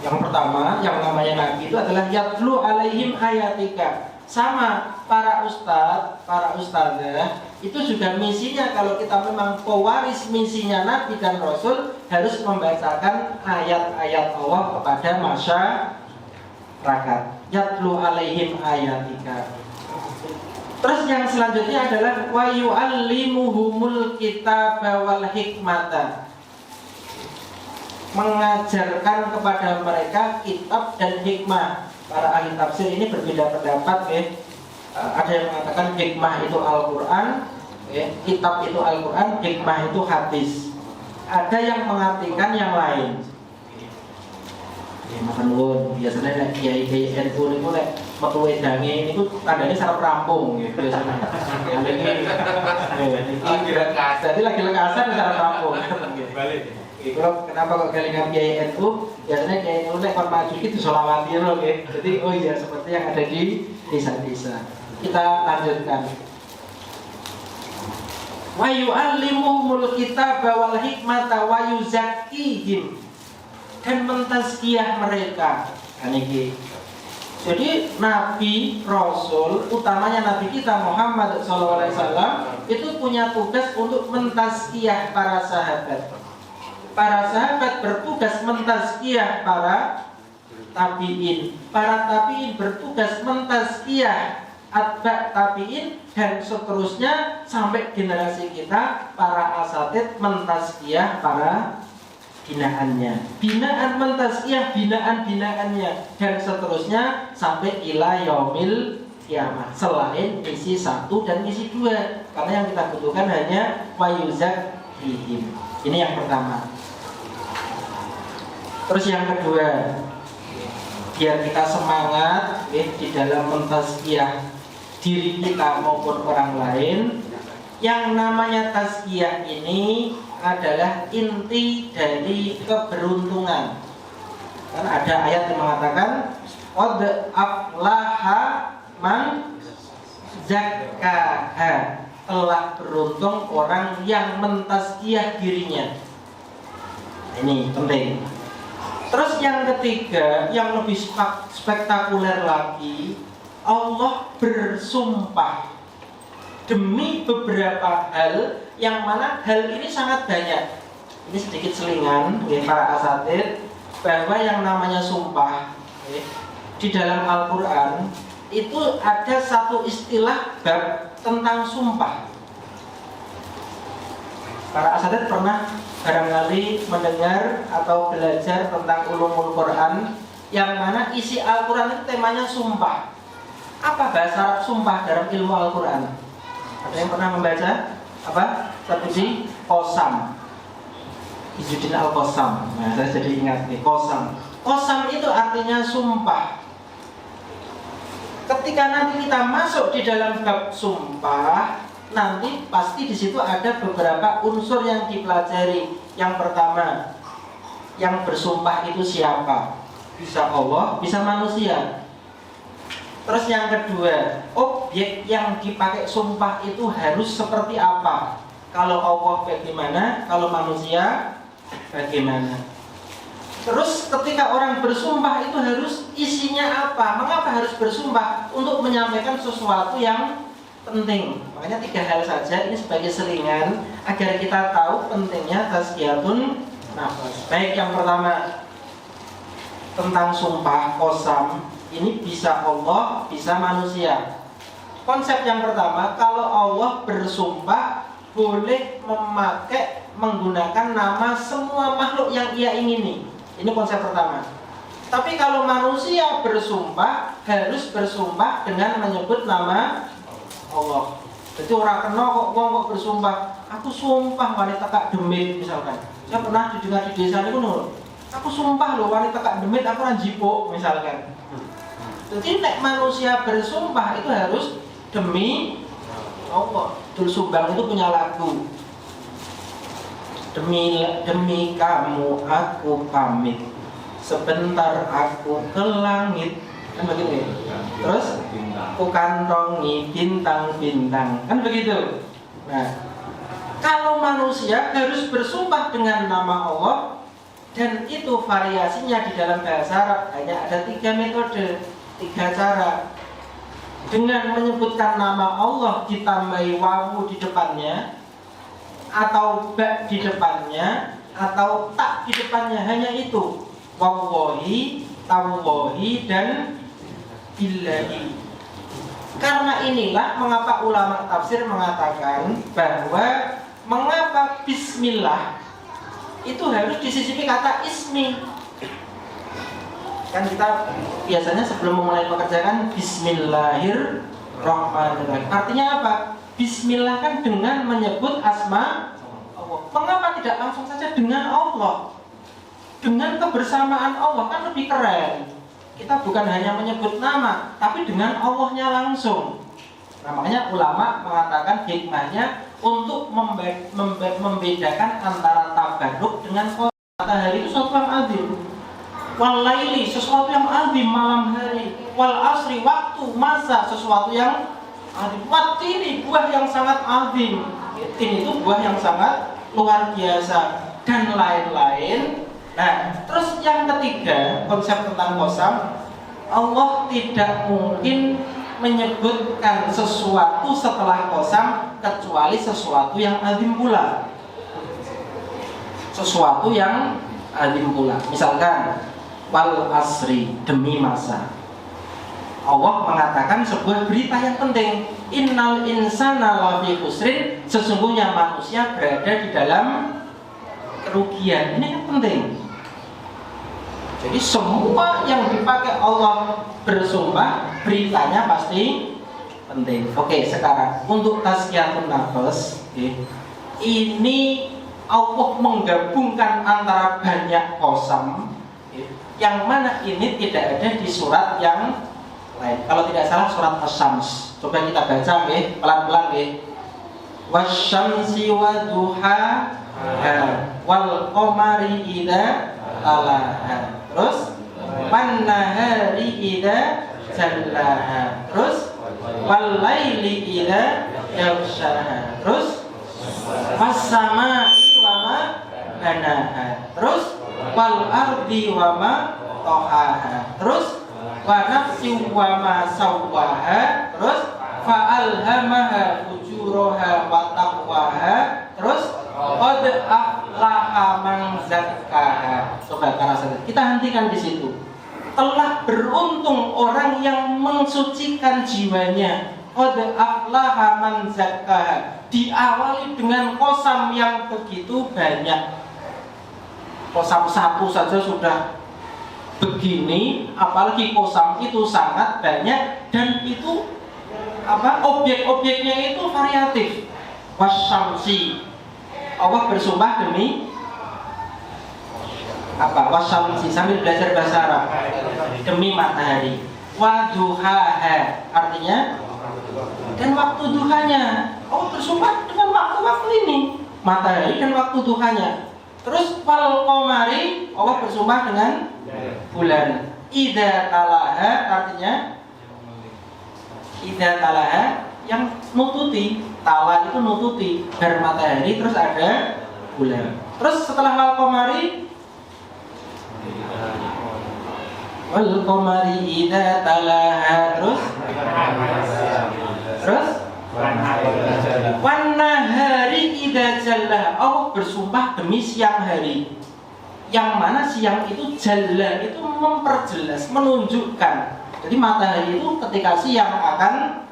Yang pertama, yang namanya nabi itu adalah yatlu alaihim ayatika. Sama para ustadzah itu juga misinya, kalau kita memang pewaris misinya nabi dan rasul, harus membacakan ayat-ayat Allah kepada masyarakat. Yatlu alaihim ayatika. Terus yang selanjutnya adalah wa yu'allimuhumul kitaba wal hikmata. Mengajarkan kepada mereka kitab dan hikmah. Para ahli tafsir ini berbeda pendapat Ada yang mengatakan hikmah itu Al-Qur'an, kitab itu Al-Qur'an, hikmah itu hadis. Ada yang mengartikan yang lain. Makan nuwun, biasanya nek kiai-kiai NU niku nek metu wedange niku tandane sarep rampung gitu biasanya. Jadi lagi lekasan sarep rampung. Balik. Kalau kenapa kok kelingan kiai NU? Biasanya kiai NU nek kon maju iki disolawati lho nggih. Jadi oh iya seperti yang ada di desa-desa. Kita lanjutkan. Wa yu'allimuhumul kitaba wal hikmata wa yuzakkihim, dan mentazkiyah mereka. Jadi Nabi, Rasul, utamanya Nabi kita Muhammad SAW itu punya tugas untuk mentazkiyah para sahabat. Para sahabat bertugas mentazkiyah para tabi'in. Para tabi'in bertugas mentazkiyah atba' tabi'in, dan seterusnya sampai generasi kita para asatidz mentazkiyah para binaannya, binaan mentazkiyah, binaan-binaannya, dan seterusnya sampai ila yaumil kiamat selain isi 1 dan isi 2, karena yang kita butuhkan hanya wayuzakihim. Ini yang pertama. Terus yang kedua, biar kita semangat di dalam mentazkiyah diri kita maupun orang lain. Yang namanya tazkiyah ini adalah inti dari keberuntungan. Kan ada ayat yang mengatakan qad aflaha man zakkaha, telah beruntung orang yang mentazkiyah dirinya. Ini penting. Terus yang ketiga, yang lebih spektakuler lagi, Allah bersumpah demi beberapa hal, yang mana hal ini sangat banyak. Ini sedikit selingan para asatid, bahwa yang namanya sumpah di dalam Al-Quran itu ada satu istilah bab tentang sumpah. Para asatid pernah barangkali mendengar atau belajar tentang ulumul Quran, yang mana isi Al-Quran itu temanya sumpah. Apa bahasa Arab sumpah dalam ilmu Al-Quran? Ada yang pernah membaca? Apa? Seperti qasam, Izzuddin Al-Qasam. Nah, saya jadi ingat nih, qasam. Qasam itu artinya sumpah. Ketika nanti kita masuk di dalam bab sumpah, nanti pasti di situ ada beberapa unsur yang dipelajari. Yang pertama, yang bersumpah itu siapa? Bisa Allah, bisa manusia. Terus yang kedua, objek yang dipakai sumpah itu harus seperti apa? Kalau Allah bagaimana? Kalau manusia bagaimana? Terus ketika orang bersumpah itu harus isinya apa? Mengapa harus bersumpah? Untuk menyampaikan sesuatu yang penting. Makanya 3 hal saja ini sebagai selingan agar kita tahu pentingnya tazkiyatun nafas. Baik, yang pertama tentang sumpah qasam, ini bisa Allah, bisa manusia. Konsep yang pertama, kalau Allah bersumpah boleh menggunakan nama semua makhluk yang ia ingini. Ini konsep pertama. Tapi kalau manusia bersumpah, harus bersumpah dengan menyebut nama Allah. Jadi orang kenal kok bersumpah, aku sumpah wanita Kak Demit misalkan. Saya pernah didengar di desa itu loh. Aku sumpah loh wanita Kak Demit aku ranjipo misalkan. Jadi nek manusia bersumpah itu harus demi Allah. Dul Sumbang itu punya lagu. Demi kamu aku pamit, sebentar aku ke langit, kan begitu. Terus aku kantongi bintang-bintang, kan begitu. Nah, kalau manusia harus bersumpah dengan nama Allah, dan itu variasinya di dalam bahasa Arab hanya ada 3 metode, 3 cara. Dengan menyebutkan nama Allah ditambahi wawu di depannya, atau ba di depannya, atau tak di depannya, hanya itu. Wallahi, tawallahi, dan billahi. Karena inilah mengapa ulama tafsir mengatakan bahwa mengapa bismillah itu harus disisipi kata ismi. Kan kita biasanya sebelum memulai pekerjaan bismillahirrahmanirrahim. Artinya apa? Bismillah kan dengan menyebut asma Allah. Mengapa tidak langsung saja dengan Allah? Dengan kebersamaan Allah kan lebih keren. Kita bukan hanya menyebut nama, tapi dengan Allahnya langsung. Nah, makanya ulama mengatakan hikmahnya untuk membedakan antara tabarruk dengan matahari itu sesuatu yang azim. Wal laili sesuatu yang azim, malam hari. Wal asri waktu, masa, sesuatu yang azim. Wat ini buah yang sangat azim. Ini itu buah yang sangat luar biasa, dan lain-lain. Nah, terus yang ketiga, konsep tentang qasam, Allah tidak mungkin menyebutkan sesuatu setelah qasam kecuali sesuatu yang azim pula. Sesuatu yang azim pula. Misalkan wal asri, demi masa. Allah mengatakan sebuah berita yang penting. Innal insana lafi khusrin, sesungguhnya manusia berada di dalam kerugian. Ini kan penting. Jadi semua yang dipakai Allah bersumpah, beritanya pasti penting. Oke, sekarang untuk tazkiyatun nafas, ini Allah menggabungkan antara banyak qasam, yang mana ini tidak ada di surat yang lain. Kalau tidak salah surat Asy-Syams. Coba kita baca pelan-pelan Wasyamsi wa duhaha wal qamari idza talaha. Terus wan nahari idza jallaha. Terus wal laili idza yaghshaha. Terus was samai wa ma banaha. Terus wal ardi wa ma tahaha. Terus wa nafsin wa ma sawwaha. Terus fa'alhamaha fujuraha wa taqwaha. Terus qad aflaha man zakkaha. Coba kita hentikan di situ. Telah beruntung orang yang mensucikan jiwanya. Qad aflaha man zakkaha. Diawali dengan qasam yang begitu banyak. Qasam satu saja sudah begini, apalagi qasam itu sangat banyak dan itu objek-objeknya itu variatif. Wasyamsi, Allah bersumpah demi wasyamsi, sambil belajar bahasa Arab, demi matahari. Waduhaha, artinya dan waktu duhanya. Allah bersumpah dengan waktu-waktu ini, matahari dan waktu duhanya. Terus wal qamari, Allah bersumpah dengan bulan. Idza talaha, artinya idza talaha yang nututi. Tala itu nututi dari matahari, terus ada bulan. Terus setelah wal qamari, wal qamari idza talaha, terus wan nahari idza jallaha. Allah bersumpah demi siang hari, yang mana siang itu jalla, itu memperjelas, menunjukkan. Jadi matahari itu ketika siang akan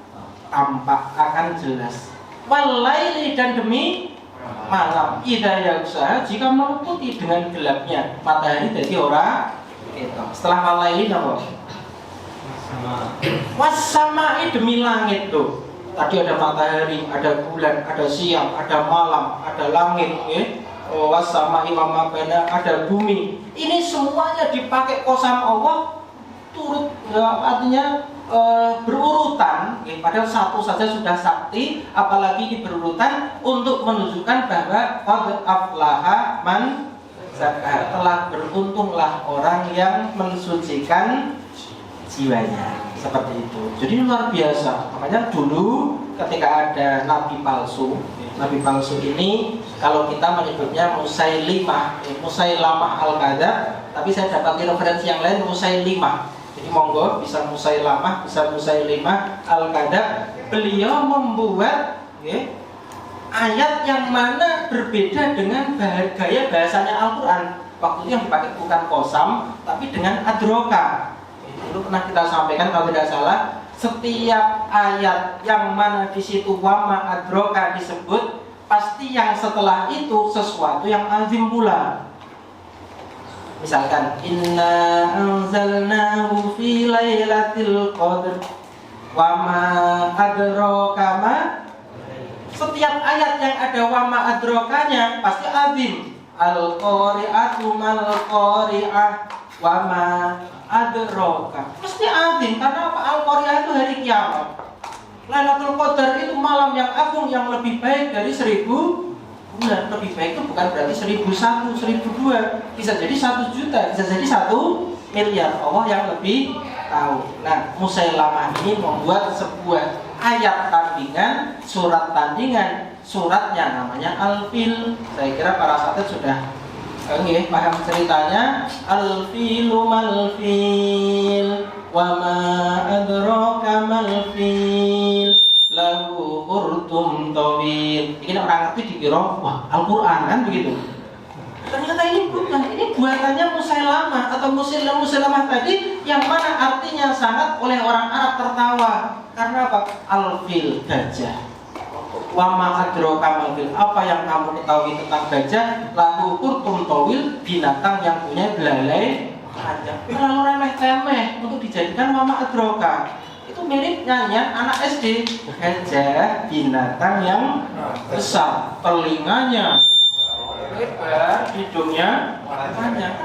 tampak, akan jelas. Wal laili, dan demi malam, idza yaghsha, jika meliputi dengan gelapnya matahari jadi ora gitu. Setelah wal laili apa? Was samai, demi langit tuh. Tadi ada matahari, ada bulan, ada siang, ada malam, ada langit, was samai wa ma bana, ada bumi. Ini semuanya dipakai qasam Allah turut, artinya berurutan, padahal satu saja sudah sakti, apalagi ini berurutan untuk menunjukkan bahwa qad aflaha man zakkaha, telah beruntunglah orang yang mensucikan jiwanya. Seperti itu. Jadi luar biasa. Makanya dulu ketika ada nabi palsu ini kalau kita menyebutnya Musailamah al-Kadzab, tapi saya dapati referensi yang lain Musailimah. Jadi monggo, bisa Musailamah, bisa Musailimah al-Kadzab. Beliau membuat ayat yang mana berbeda dengan gaya bahasanya Al-Quran. Waktu itu yang dipakai bukan qasam, tapi dengan adroka. Itu pernah kita sampaikan kalau tidak salah, setiap ayat yang mana di situ wama adroka disebut, pasti yang setelah itu sesuatu yang azim pula. Misalkan inna anzalnahu fi lailatul qadr wama adroka ma. Setiap ayat yang ada wama adrokanya pasti azim. Al-qari'atu mal qari'ah wama adroka, mesti azim. Karena apa? Al-Qari'ah itu hari kiamat. Lailatul Qadar itu malam yang agung, yang lebih baik dari 1000 bulan. Lebih baik itu bukan berarti 1001, 1002, bisa jadi 1 juta, bisa jadi 1 miliar. Allah yang lebih tahu. Nah, Musailamah ini membuat sebuah ayat tandingan, surat tandingan. Suratnya namanya Al-Fil. Saya kira para sahabat sudah paham ceritanya. Al-filu mal-fil wa ma adraka mal-fil lahu hurtum tawil. Ini orang ngerti dikira wah Al-Quran kan begitu. Ternyata ini bukan, ini buatannya Musailamah atau Musailamah tadi, yang mana artinya sangat oleh orang Arab tertawa. Karena apa? Al-fil, gajah. Wa ma adraka mal-fil, apa yang kamu ketahui tentang gajah? Lahu hurtum tawil, binatang yang punya belalai panjang. Terlalu remeh-temeh untuk dijadikan wa ma adraka. Itu miripnya ya anak SD. Gajah binatang yang besar, telinganya lebar, hidungnya panjang.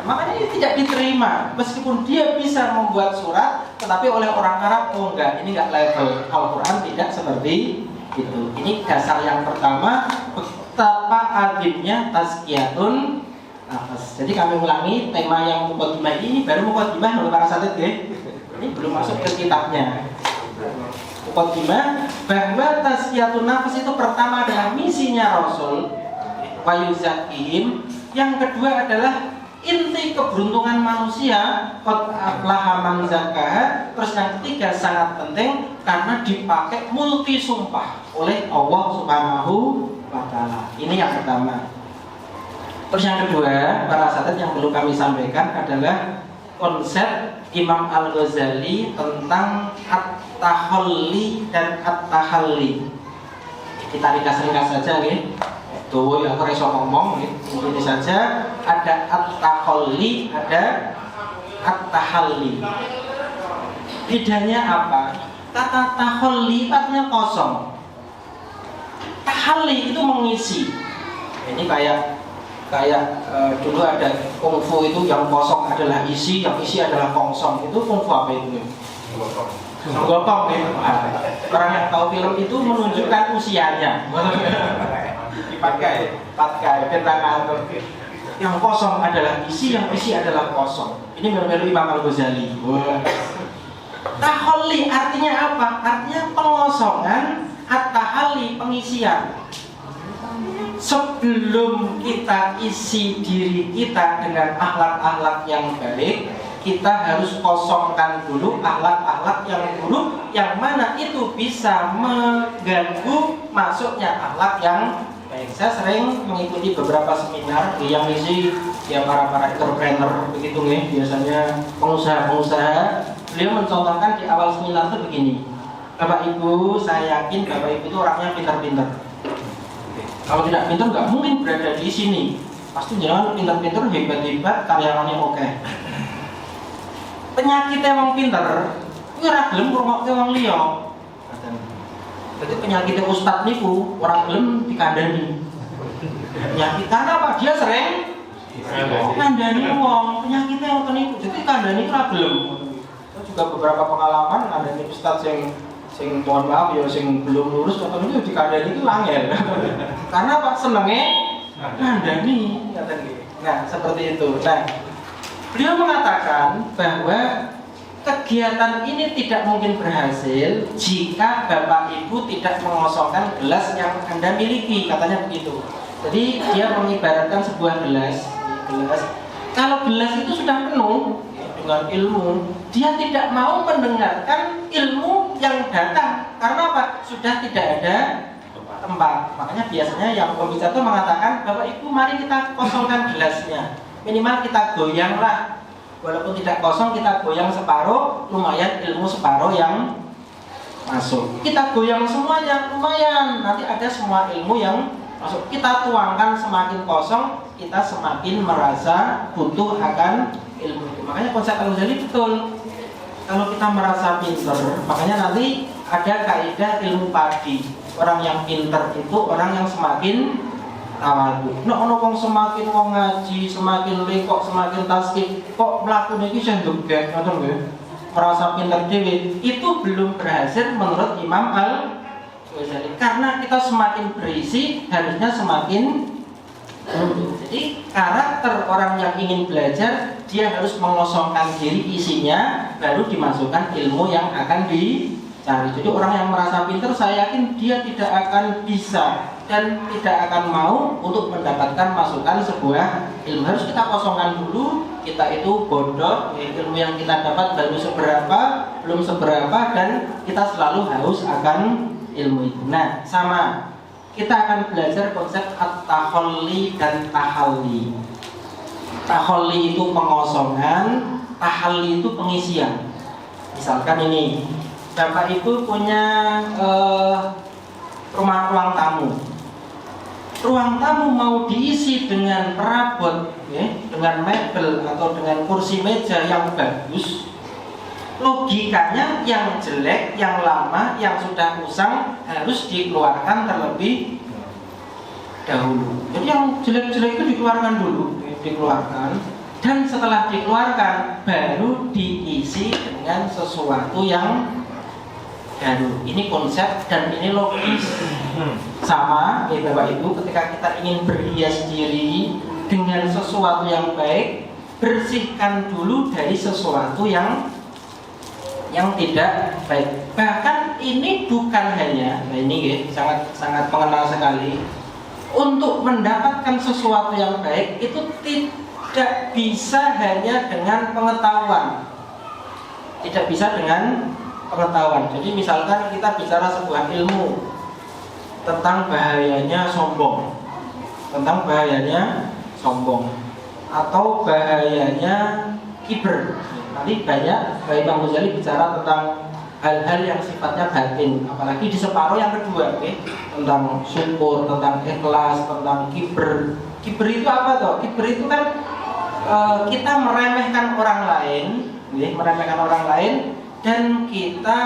Makanya ini tidak diterima. Meskipun dia bisa membuat surat, tetapi oleh orang Arab enggak, ini enggak level. Al-Quran tidak seperti itu. Ini dasar yang pertama, betapa adibnya tazkiyatun nafas. Jadi kami ulangi tema yang muqaddimah ini, baru muqaddimah oleh para asatidz ya. Ini belum masuk ke kitabnya. Muqaddimah bahwa tazkiyatun nafas itu pertama adalah misinya Rasul wa yuzakihim. Yang kedua adalah inti keberuntungan manusia, qad aflaha man zakkaha. Terus yang ketiga sangat penting karena dipakai multi sumpah oleh Allah Subhanahu wa taala. Ini yang pertama. Terus yang kedua, para asatidz yang perlu kami sampaikan adalah konsep Imam Al-Ghazali tentang at-tahalli dan at-tahalli. Kita ringkas-ringkas saja nggih. Tuh ya aku iso ngomong nggih. Ini saja ada at-tahalli, ada at-tahalli. Bedanya apa? Kata tahalli artinya kosong. Tahalli itu mengisi. Ini kayak dulu ada kungfu itu yang kosong adalah isi, yang isi adalah kosong. Itu kungfu apa itu? Gotong ya. Orang yang tahu film itu menunjukkan usianya. Dipakai tentangan. Yang kosong adalah isi, yang isi adalah kosong. Ini melu-melu Imam Al-Ghazali. Tahalli artinya apa? Artinya pengosongan, at-tahalli pengisian. Sebelum kita isi diri kita dengan akhlak-akhlak yang baik, kita harus kosongkan dulu akhlak-akhlak yang buruk, yang mana itu bisa mengganggu masuknya akhlak yang baik. Saya sering mengikuti beberapa seminar yang isi ya para entrepreneur begitu nih, biasanya pengusaha-pengusaha. Beliau mencontohkan di awal seminar itu begini, Bapak Ibu, saya yakin Bapak Ibu itu orangnya pintar-pintar. Kalau tidak pintar nggak mungkin berada di sini. Pasti jangan pintar-pintar, hebat-hebat, karyawannya oke. Penyakitnya wong pintar, kuwi ora gelem ngrungokke wong liya. Jadi penyakitnya ustaz niku ora gelem dikandani. Penyakit karena apa? Dia sering kandani wong, penyakitnya ngoten niku. Jadi kandani ora gelem. Juga beberapa pengalaman kandani ustaz sing mohon maaf ya sing belum lulus ngoten niku dikandani itu angel. Karena apa? Senenge kandani ngoten nggih. Nah, seperti itu. Nah, beliau mengatakan bahwa kegiatan ini tidak mungkin berhasil jika Bapak Ibu tidak mengosongkan gelas yang Anda miliki, katanya begitu. Jadi dia mengibaratkan sebuah gelas. Kalau gelas itu sudah penuh dengan ilmu, dia tidak mau mendengarkan ilmu yang datang. Karena apa? Sudah tidak ada tempat. Makanya biasanya yang pembicara itu mengatakan, Bapak Ibu mari kita kosongkan gelasnya. Minimal kita goyang lah, walaupun tidak kosong kita goyang separuh, lumayan ilmu separuh yang masuk. Kita goyang semuanya, lumayan nanti ada semua ilmu yang masuk. Kita tuangkan semakin kosong, kita semakin merasa butuh akan ilmu itu. Makanya konsep Al-Ghazali betul. Kalau kita merasa pintar, makanya nanti ada kaidah ilmu padi. Orang yang pintar itu orang yang semakin tawadhu. Nek ana wong semakin wong ngaji, semakin lekok, semakin tasbih, kok mlakune iki sing nduget ngoten nggih. Merasa pintar dhewe, itu belum berhasil menurut Imam Al-Ghazali. Karena kita semakin berisi, harusnya semakin jadi karakter orang yang ingin belajar, dia harus mengosongkan diri isinya, baru dimasukkan ilmu yang akan dicari. Jadi orang yang merasa pintar, saya yakin dia tidak akan bisa dan tidak akan mau untuk mendapatkan masukan sebuah ilmu. Harus kita kosongkan dulu, kita itu bodoh, ilmu yang kita dapat baru seberapa, belum seberapa, dan kita selalu haus akan ilmu itu. Nah, sama kita akan belajar konsep at-tahalli dan tahalli. Tahalli itu pengosongan, tahalli itu pengisian. Misalkan ini, Bapak Ibu punya ruang tamu. Ruang tamu mau diisi dengan perabot, ya, dengan mebel atau dengan kursi meja yang bagus. logikanya yang jelek, yang lama, yang sudah usang harus dikeluarkan terlebih dahulu. Jadi yang jelek-jelek itu dikeluarkan dulu, dikeluarkan, dan setelah dikeluarkan baru diisi dengan sesuatu yang baru. Ini konsep dan ini logis. Sama, Bapak Ibu, ketika kita ingin berhias diri dengan sesuatu yang baik, bersihkan dulu dari sesuatu yang tidak baik. Bahkan ini bukan hanya, nah ini sangat mengenal sekali. Untuk mendapatkan sesuatu yang baik itu tidak bisa hanya dengan pengetahuan. Tidak bisa dengan pengetahuan. Jadi misalkan kita bicara sebuah ilmu tentang bahayanya sombong, atau bahayanya kiber. Nanti banyak Bapak Imam Ghazali bicara tentang hal-hal yang sifatnya batin, apalagi di separuh yang kedua, tentang syukur, tentang ikhlas, tentang kiber. Kiber itu apa toh? Kiber itu kan kita meremehkan orang lain, dan kita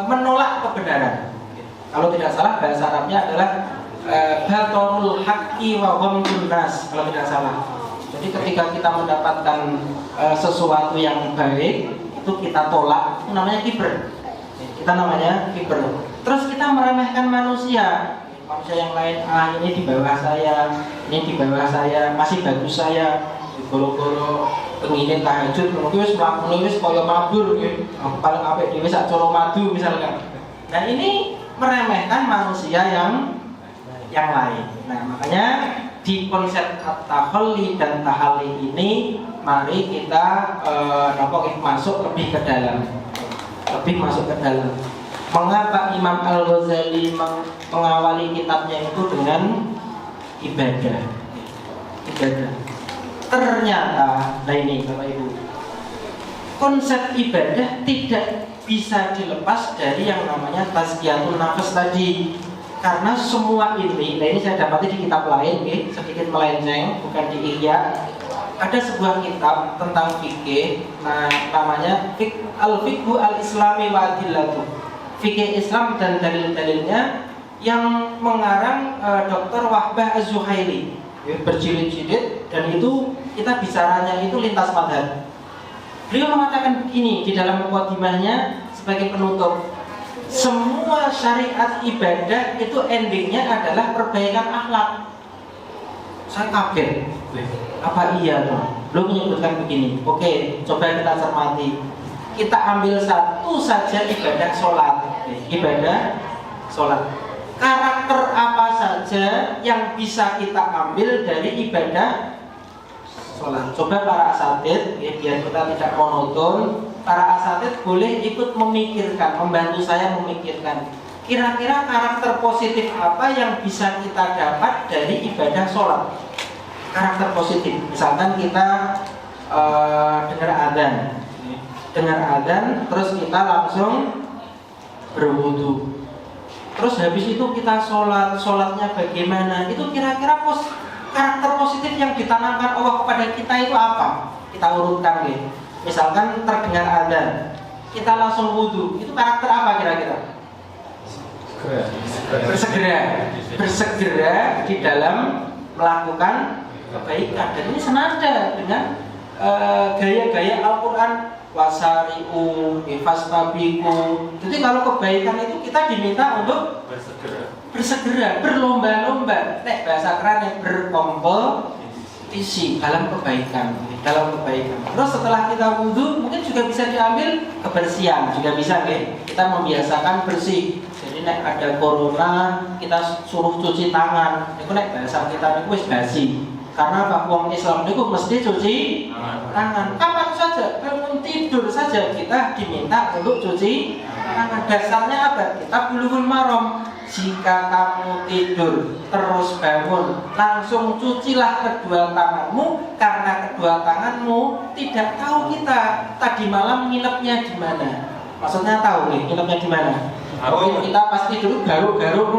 menolak kebenaran. Kalau tidak salah bahasa Arabnya adalah batorul haqqi wa ghamdun nas, kalau tidak salah. Jadi ketika kita mendapatkan sesuatu yang baik itu kita tolak, itu namanya kiber. Terus kita meremehkan manusia yang lain, ini di bawah saya, masih bagus saya, goro-goro penginin tahajud, mungkin wis mlakune wis kaya mabur nggih. Paling apik dhewe sak coro madu misalkan. Nah, ini meremehkan manusia yang lain. Nah, makanya di konsep at-takhalli dan tahalli ini mari kita masuk lebih ke dalam. Mengapa Imam Al-Ghazali mengawali kitabnya itu dengan ibadah? Ternyata, nah ini Bapak Ibu, konsep ibadah tidak bisa dilepas dari yang namanya tazkiyatun nafas tadi. Karena semua ini, nah ini saya dapati di kitab lain, sedikit melenceng, bukan di Ihya. Ada sebuah kitab tentang fikih, namanya Al-Fiqhu Al-Islami wa Adillatuh, fikih Islam dan dalil-dalilnya, yang mengarang Dr. Wahbah Az-Zuhaili, berjilid-jilid, dan itu kita bicaranya itu lintas madhab. Beliau mengatakan begini di dalam mukadimahnya sebagai penutup, semua syariat ibadah itu endingnya adalah perbaikan akhlak. Saya kaget, apa iya tuh? Belum menyebutkan begini. Oke, coba kita cermati. Kita ambil satu saja ibadah sholat. Karakter apa saja yang bisa kita ambil dari ibadah sholat? Coba para asatidz, biar kita tidak monoton. Para asatidz boleh ikut memikirkan, membantu saya memikirkan. Kira-kira karakter positif apa yang bisa kita dapat dari ibadah sholat? Karakter positif, misalkan kita dengar adzan, terus kita langsung berwudu. Terus habis itu kita sholatnya bagaimana? Itu kira-kira karakter positif yang ditanamkan Allah kepada kita itu apa? Kita urutkan nih. Misalkan terdengar adzan, kita langsung wudu. Itu karakter apa kira-kira? Bersegera di dalam melakukan kebaikan. Dan ini senada dengan gaya-gaya Al-Quran, wasari'u, fastabiqu. Jadi kalau kebaikan itu kita diminta untuk bersegera, berlomba-lomba. Bahasa kerennya berkompetisi dalam kebaikan. Terus setelah kita wudhu, mungkin juga bisa diambil kebersihan, juga bisa kita membiasakan bersih. Jadi ada corona, kita suruh cuci tangan. Itu bahasa kita itu basi. Karena bahwa Islam itu mesti cuci tangan. Kapan saja, bangun tidur saja kita diminta untuk cuci tangan. Dasarnya apa? Kita Bulughul Maram. Jika kamu tidur terus bangun, langsung cucilah kedua tanganmu, karena kedua tanganmu tidak tahu kita tadi malam nginepnya di mana. Maksudnya tahu nginepnya di mana? Kita pasti dulu garuk-garuk,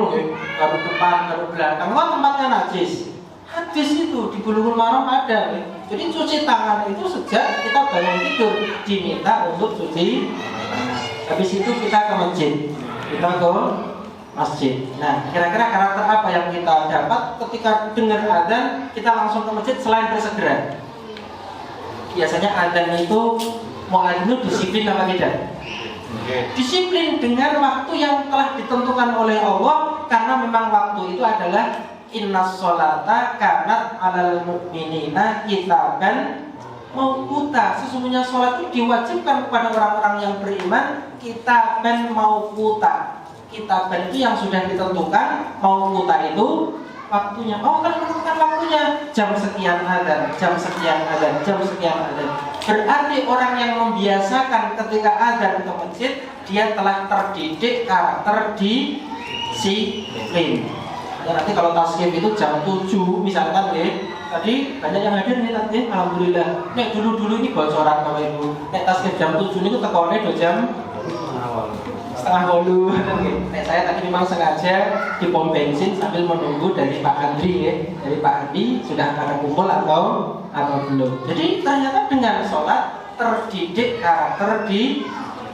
garuk depan, garuk belakang. Tempatnya najis. Hadis itu di Bulughul Maram ada. Jadi cuci tangan itu sejak kita bangun tidur diminta untuk cuci. Habis itu kita ke masjid. Kita ke masjid. Nah, kira-kira karakter apa yang kita dapat ketika dengar adzan kita langsung ke masjid selain bersegera? Biasanya adzan itu muadzin itu disiplin apa tidak? Disiplin dengan waktu yang telah ditentukan oleh Allah, karena memang waktu itu adalah innas sholata kanat alal mu'minina kitaban mauquta. Sesungguhnya sholat itu diwajibkan kepada orang-orang yang beriman kitaban mauquta. Kitaban itu yang sudah ditentukan, mauquta itu waktunya. Oh, kan menentukan waktunya jam sekian adzan, jam sekian adzan, jam sekian adzan. Berarti orang yang membiasakan ketika adzan ke masjid, dia telah terdidik karakter disiplin. Ya, nanti kalau tasbih itu jam 7 misalkan ya. Tadi banyak yang hadir nih nanti, alhamdulillah. Nek dulu ini bocoran Bapak Ibu. Nek tasbih jam 7 itu tekone 2 jam setengah 8. Nek saya tadi memang sengaja di pom bensin sambil menunggu dari Pak Andri ya. Dari Pak Andi sudah pada kumpul atau belum. Jadi ternyata dengan sholat terdidik karakter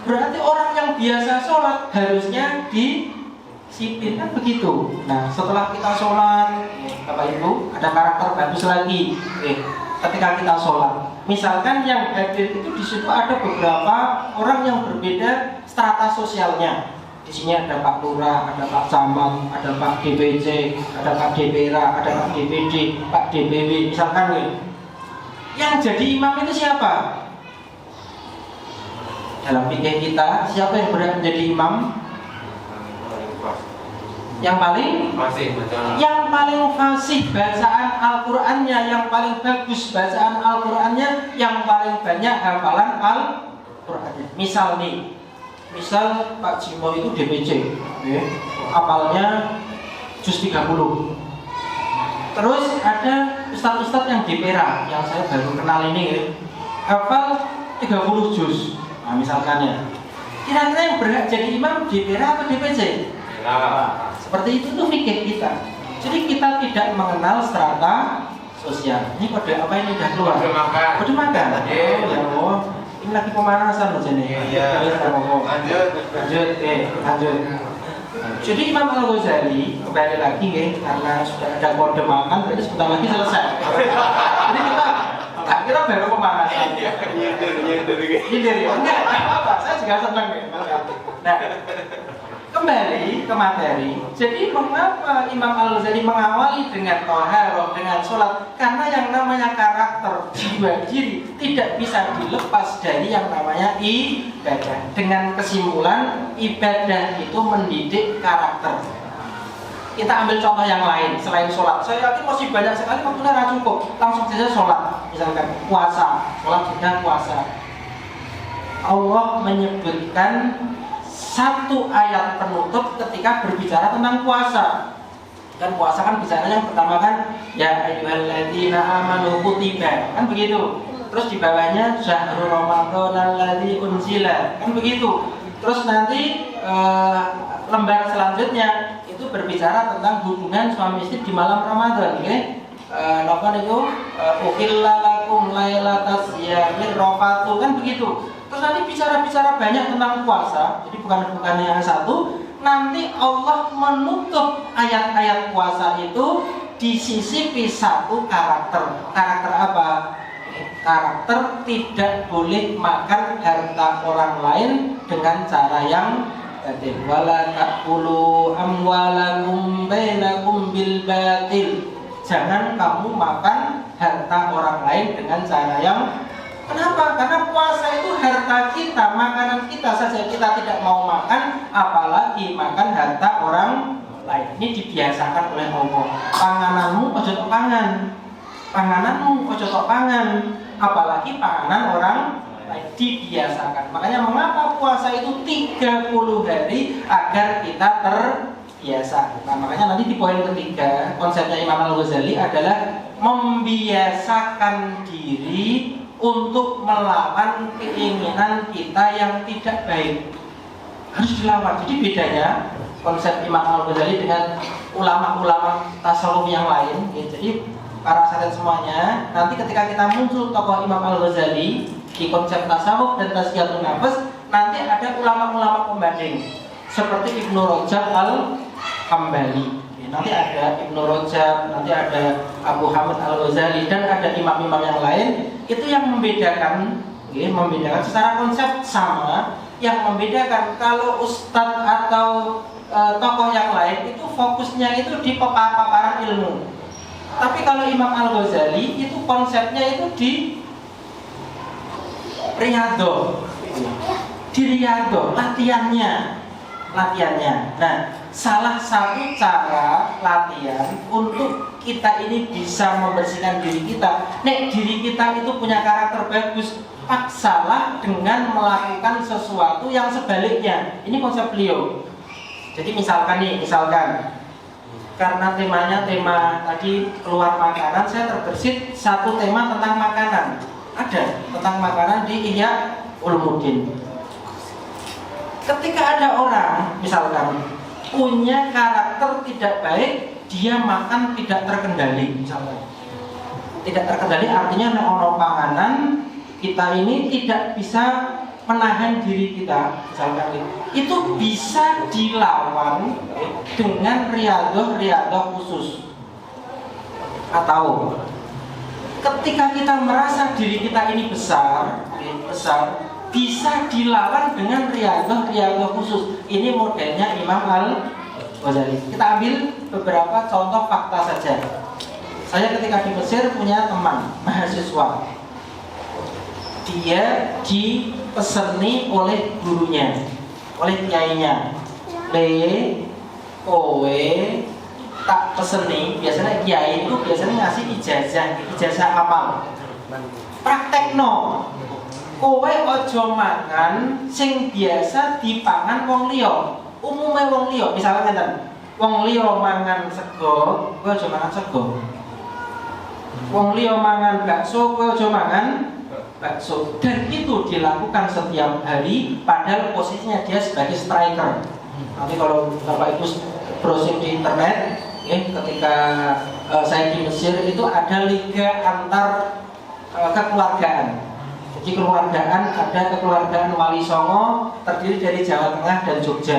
berarti orang yang biasa sholat harusnya disiplin, kan begitu. Nah, setelah kita sholat, Bapak Ibu, ada karakter bagus lagi. Ketika kita sholat, misalkan yang hadir itu di situ ada beberapa orang yang berbeda strata sosialnya. Di sini ada Pak Lurah, ada Pak Camat, ada Pak DPC, ada Pak DPRA, ada Pak DPD, Pak DPW, misalkan nih. Yang jadi imam itu siapa? Dalam fikih kita, siapa yang berhak menjadi imam? Yang paling fasih bacaan Al-Qur'annya, yang paling bagus bacaan Al-Qur'annya, yang paling banyak hafalan Al-Qur'annya. Misal Pak Jimo itu DPC, hafalnya juz 30. Terus ada ustadz-ustadz yang DPRA, yang saya baru kenal ini, hafal 30 juz. Nah, misalkannya, kira-kira yang berhak jadi imam DPRA atau DPC? Seperti itu tuh fikih kita. Jadi kita tidak mengenal strata sosial. Ini kode apa ini udah keluar? Kode makan. Ya Allah. Ini lagi pemanasan loh jadi. Lanjut. Jadi Imam Al-Ghazali kembali lagi ya, karena sudah ada kode makan, berarti sebentar lagi selesai. Jadi kita baru pemanasan. Nyindir ya. Enggak apa-apa. Saya juga senang ya. Nah, kembali ke materi. Jadi mengapa Imam Al-Ghazali mengawali dengan thaharah, dengan sholat? Karena yang namanya karakter jiwa diri tidak bisa dilepas dari yang namanya ibadah. Dengan kesimpulan, ibadah itu mendidik karakter. Kita ambil contoh yang lain selain sholat. Saya yakin masih banyak sekali waktunya tidak cukup. Langsung saja sholat. Misalkan puasa, sholat sudah puasa. Allah menyebutkan satu ayat penutup ketika berbicara tentang puasa. Kan puasa kan bicaranya yang pertama kan ya ayyuhalladzina amanu kutiba, kan begitu. Terus di bawahnya syahrul ramadhanal ladzi unzila, kan begitu. Terus nanti lembar selanjutnya itu berbicara tentang hubungan suami istri di malam Ramadan, oke? Napa niku uhilla lakum lailatas yamir rafatu, kan begitu. Terus nanti bicara banyak tentang puasa. Jadi bukannya yang satu. Nanti Allah menutup ayat-ayat puasa itu disisipi satu karakter. Karakter apa? Karakter tidak boleh makan harta orang lain dengan cara yang batil. Wala ta'kulu amwalakum bainakum bil batil. Jangan kamu makan harta orang lain dengan cara yang. Kenapa? Karena puasa itu harta kita, makanan kita saja kita tidak mau makan, apalagi makan harta orang lain. Ini dibiasakan oleh Allah. Pangananmu ojo tok pangan, pangananmu ojo tok pangan, apalagi panganan orang lain, dibiasakan. Makanya mengapa puasa itu 30 hari agar kita terbiasa. Nah, makanya nanti di poin ketiga konsepnya Imam Al-Ghazali adalah membiasakan diri untuk melawan keinginan kita yang tidak baik. Harus dilawan. Jadi bedanya konsep Imam Al-Ghazali dengan ulama-ulama tasawuf yang lain ya. Jadi para asatidz semuanya, nanti ketika kita muncul tokoh Imam Al-Ghazali di konsep tasawuf dan tazkiyatun nafs, nanti ada ulama-ulama pembanding seperti Ibnu Rajab Al-Hambali. Nanti ada Ibnu Rajab, nanti ada Abu Hamid Al-Ghazali, dan ada imam-imam yang lain. Itu yang membedakan, membedakan secara konsep sama. Yang membedakan kalau ustadz atau tokoh yang lain itu fokusnya itu di paparan ilmu. Tapi kalau Imam Al-Ghazali itu konsepnya itu di riyadhah, latihannya. Nah, salah satu cara latihan untuk kita ini bisa membersihkan diri kita. Nek diri kita itu punya karakter bagus, paksalah dengan melakukan sesuatu yang sebaliknya. Ini konsep beliau. Jadi misalkan karena temanya tema tadi keluar makanan, saya terbersit satu tema tentang makanan. Ada tentang makanan di Ihya Ulumuddin. Ketika ada orang misalkan punya karakter tidak baik, dia makan tidak terkendali misalkan. Tidak terkendali artinya ono panganan kita ini tidak bisa menahan diri kita misalkan itu bisa dilawan dengan riyadhah khusus. Atau ketika kita merasa diri kita ini besar bisa dilawan dengan riyadhah khusus. Ini modelnya Imam Al-Ghazali. Kita ambil beberapa contoh fakta saja. Saya ketika di Mesir punya teman mahasiswa. Dia dipeseni oleh gurunya, oleh kiainya. Kowe tak peseni, biasanya kiai itu biasanya ngasih ijazah amal. Praktekno. Kowe ojo mangan sing biasa dipangan wong liya. Umume wong liya, misalnya ngeten. Wong liya mangan sego, kowe ojo mangan sego. Wong liya mangan bakso, kowe ojo mangan bakso. Dan itu dilakukan setiap hari, padahal posisinya dia sebagai striker. Nanti kalau Bapak Ibu browsing di internet, ketika saya di Mesir itu ada liga antar kekeluargaan. Jadi ada kekeluargaan Wali Songo terdiri dari Jawa Tengah dan Jogja.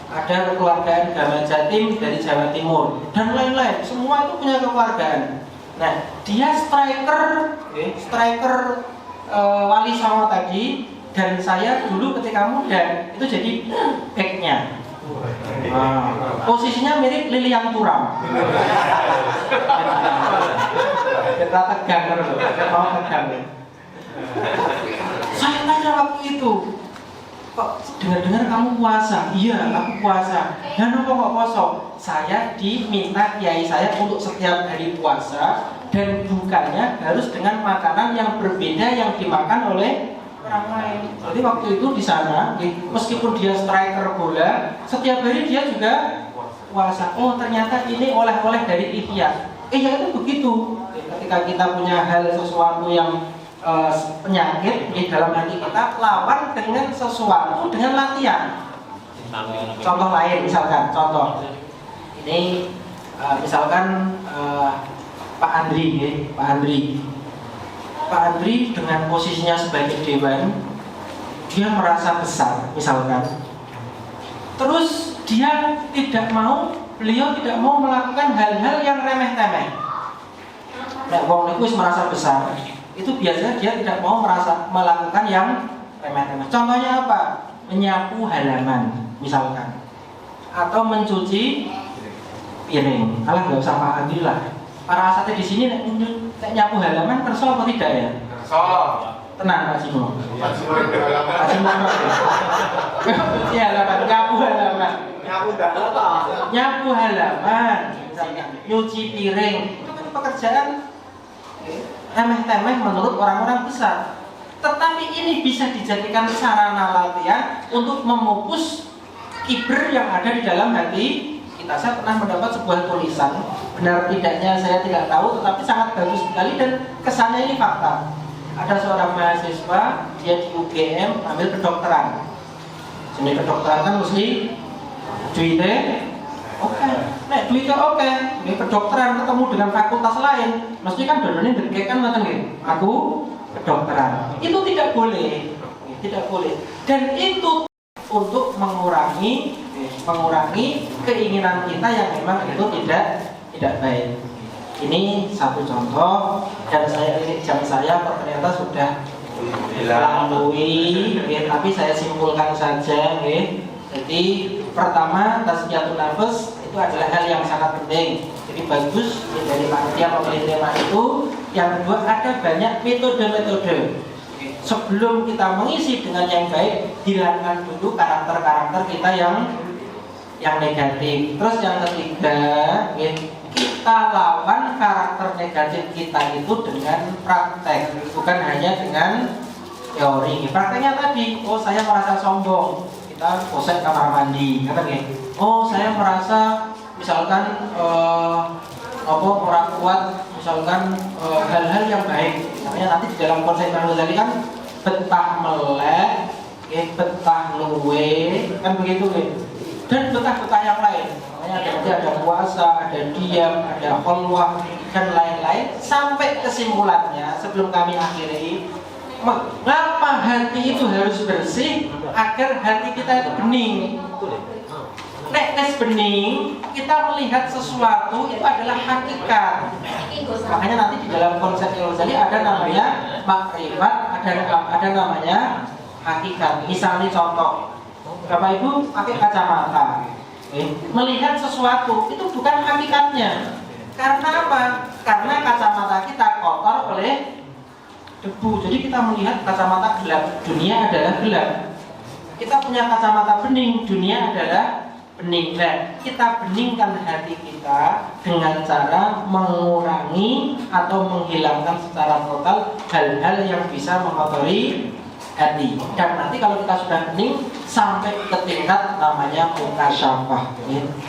Ada kekeluargaan Gama Jatim dari Jawa Timur dan lain-lain. Semua itu punya kekeluargaan. Nah, dia striker Wali Songo tadi, dan saya dulu ketika muda itu jadi backnya. Posisinya mirip Lilian Turam. Kita tegang terus, mau tegang. Saya tanya waktu itu, kok dengar-dengar kamu puasa? Iya, aku puasa. Dan apa kok puasa? Saya diminta kiai saya untuk setiap hari puasa, dan bukannya harus dengan makanan yang berbeda yang dimakan oleh orang lain. Jadi waktu itu di sana, meskipun dia striker bola, setiap hari dia juga puasa. Oh, ternyata ini oleh-oleh dari Ihya. Ya itu begitu. Ketika kita punya hal sesuatu yang penyakit di dalam hati kita, lawan dengan sesuatu dengan latihan. Contoh lain misalkan, ini misalkan Pak Andri dengan posisinya sebagai dewan, dia merasa besar misalkan. Terus beliau tidak mau melakukan hal-hal yang remeh-temeh. Nah, wong niku wis merasa besar, itu biasanya dia tidak mau melakukan yang remeh-temeh. Contohnya apa? Menyapu halaman misalkan, atau mencuci piring. Alah, nggak usah Pak Andri lah. Para asatidz di sini nyapu halaman kerso apa tidak ya? Kerso. Tenang Pak Simo. Pak Simo cuci halaman, nyapu halaman. Nyapu halaman, nyuci piring. Itu kan pekerjaan remeh-temeh menurut orang-orang besar. Tetapi ini bisa dijadikan sarana latihan untuk memupus kibr yang ada di dalam hati kita. Saya pernah mendapat sebuah tulisan, benar tidaknya saya tidak tahu, tetapi sangat bagus sekali dan kesannya ini fakta. Ada seorang mahasiswa, dia di UGM ambil kedokteran. Sini kedokteran kan mesti duitnya. Oke, nek nek duitnya oke, nggih kedokteran ketemu dengan fakultas lain, mesti kan dodone ndekek kan ngoten nggih. Aku kedokteran. Itu tidak boleh. Tidak boleh. Dan itu untuk mengurangi keinginan kita yang memang itu tidak baik. Ini satu contoh dan jam saya ternyata sudah melampaui, tapi saya simpulkan saja. Jadi pertama, tazkiyatun nafs itu adalah hal yang sangat penting. Jadi bagus dari panitia memilih tema itu. Yang kedua, ada banyak metode-metode. Sebelum kita mengisi dengan yang baik, hilangkan dulu karakter-karakter kita yang negatif. Terus yang ketiga, kita lawan karakter negatif kita itu dengan praktek, bukan hanya dengan teori. Prakteknya tadi, oh saya merasa sombong, kita posek kamar mandi, kata gitu. Oh saya merasa misalkan orang kuat, misalkan hal-hal yang baik. Namanya nanti di dalam konsep Ghazali kan betah melek, betah luwe, kan begitu dan betah-betah yang lain. Namanya ada puasa, ada diam, ada kholwah dan lain-lain. Sampai kesimpulannya sebelum kami akhiri, mengapa hati itu harus bersih agar hati kita itu bening. Nek bening, kita melihat sesuatu itu adalah hakikat. Makanya nanti di dalam konsep Ghazali ada namanya makrifat, ada namanya hakikat. Misalnya contoh, Bapak Ibu pakai kacamata, melihat sesuatu itu bukan hakikatnya. Karena apa? Karena kacamata kita kotor oleh debu. Jadi kita melihat kacamata gelap, dunia adalah gelap. Kita punya kacamata bening, dunia adalah bening. Nah, kita beningkan hati kita dengan cara mengurangi atau menghilangkan secara total hal-hal yang bisa mengotori hati. Dan nanti kalau kita sudah bening sampai ke tingkat namanya mukasyafah.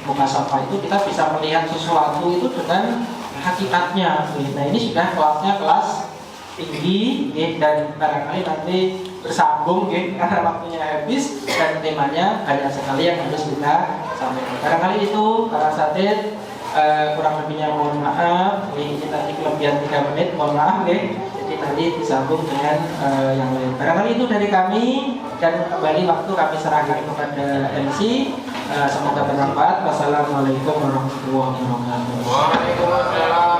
Mukasyafah itu kita bisa melihat sesuatu itu dengan hakikatnya. Nah, ini sudah kelasnya kelas tinggi, dan barangkali nanti bersambung karena waktunya habis dan temanya banyak sekali yang harus kita sampaikan. Barangkali itu para asatidz, kurang lebihnya mohon maaf. Ini tadi kelebihan 3 menit, mohon maaf. Jadi nanti disambung dengan yang lain. Barangkali itu dari kami, dan kembali waktu kami serahkan kepada MC. Semoga bermanfaat. Wassalamualaikum warahmatullahi wabarakatuh.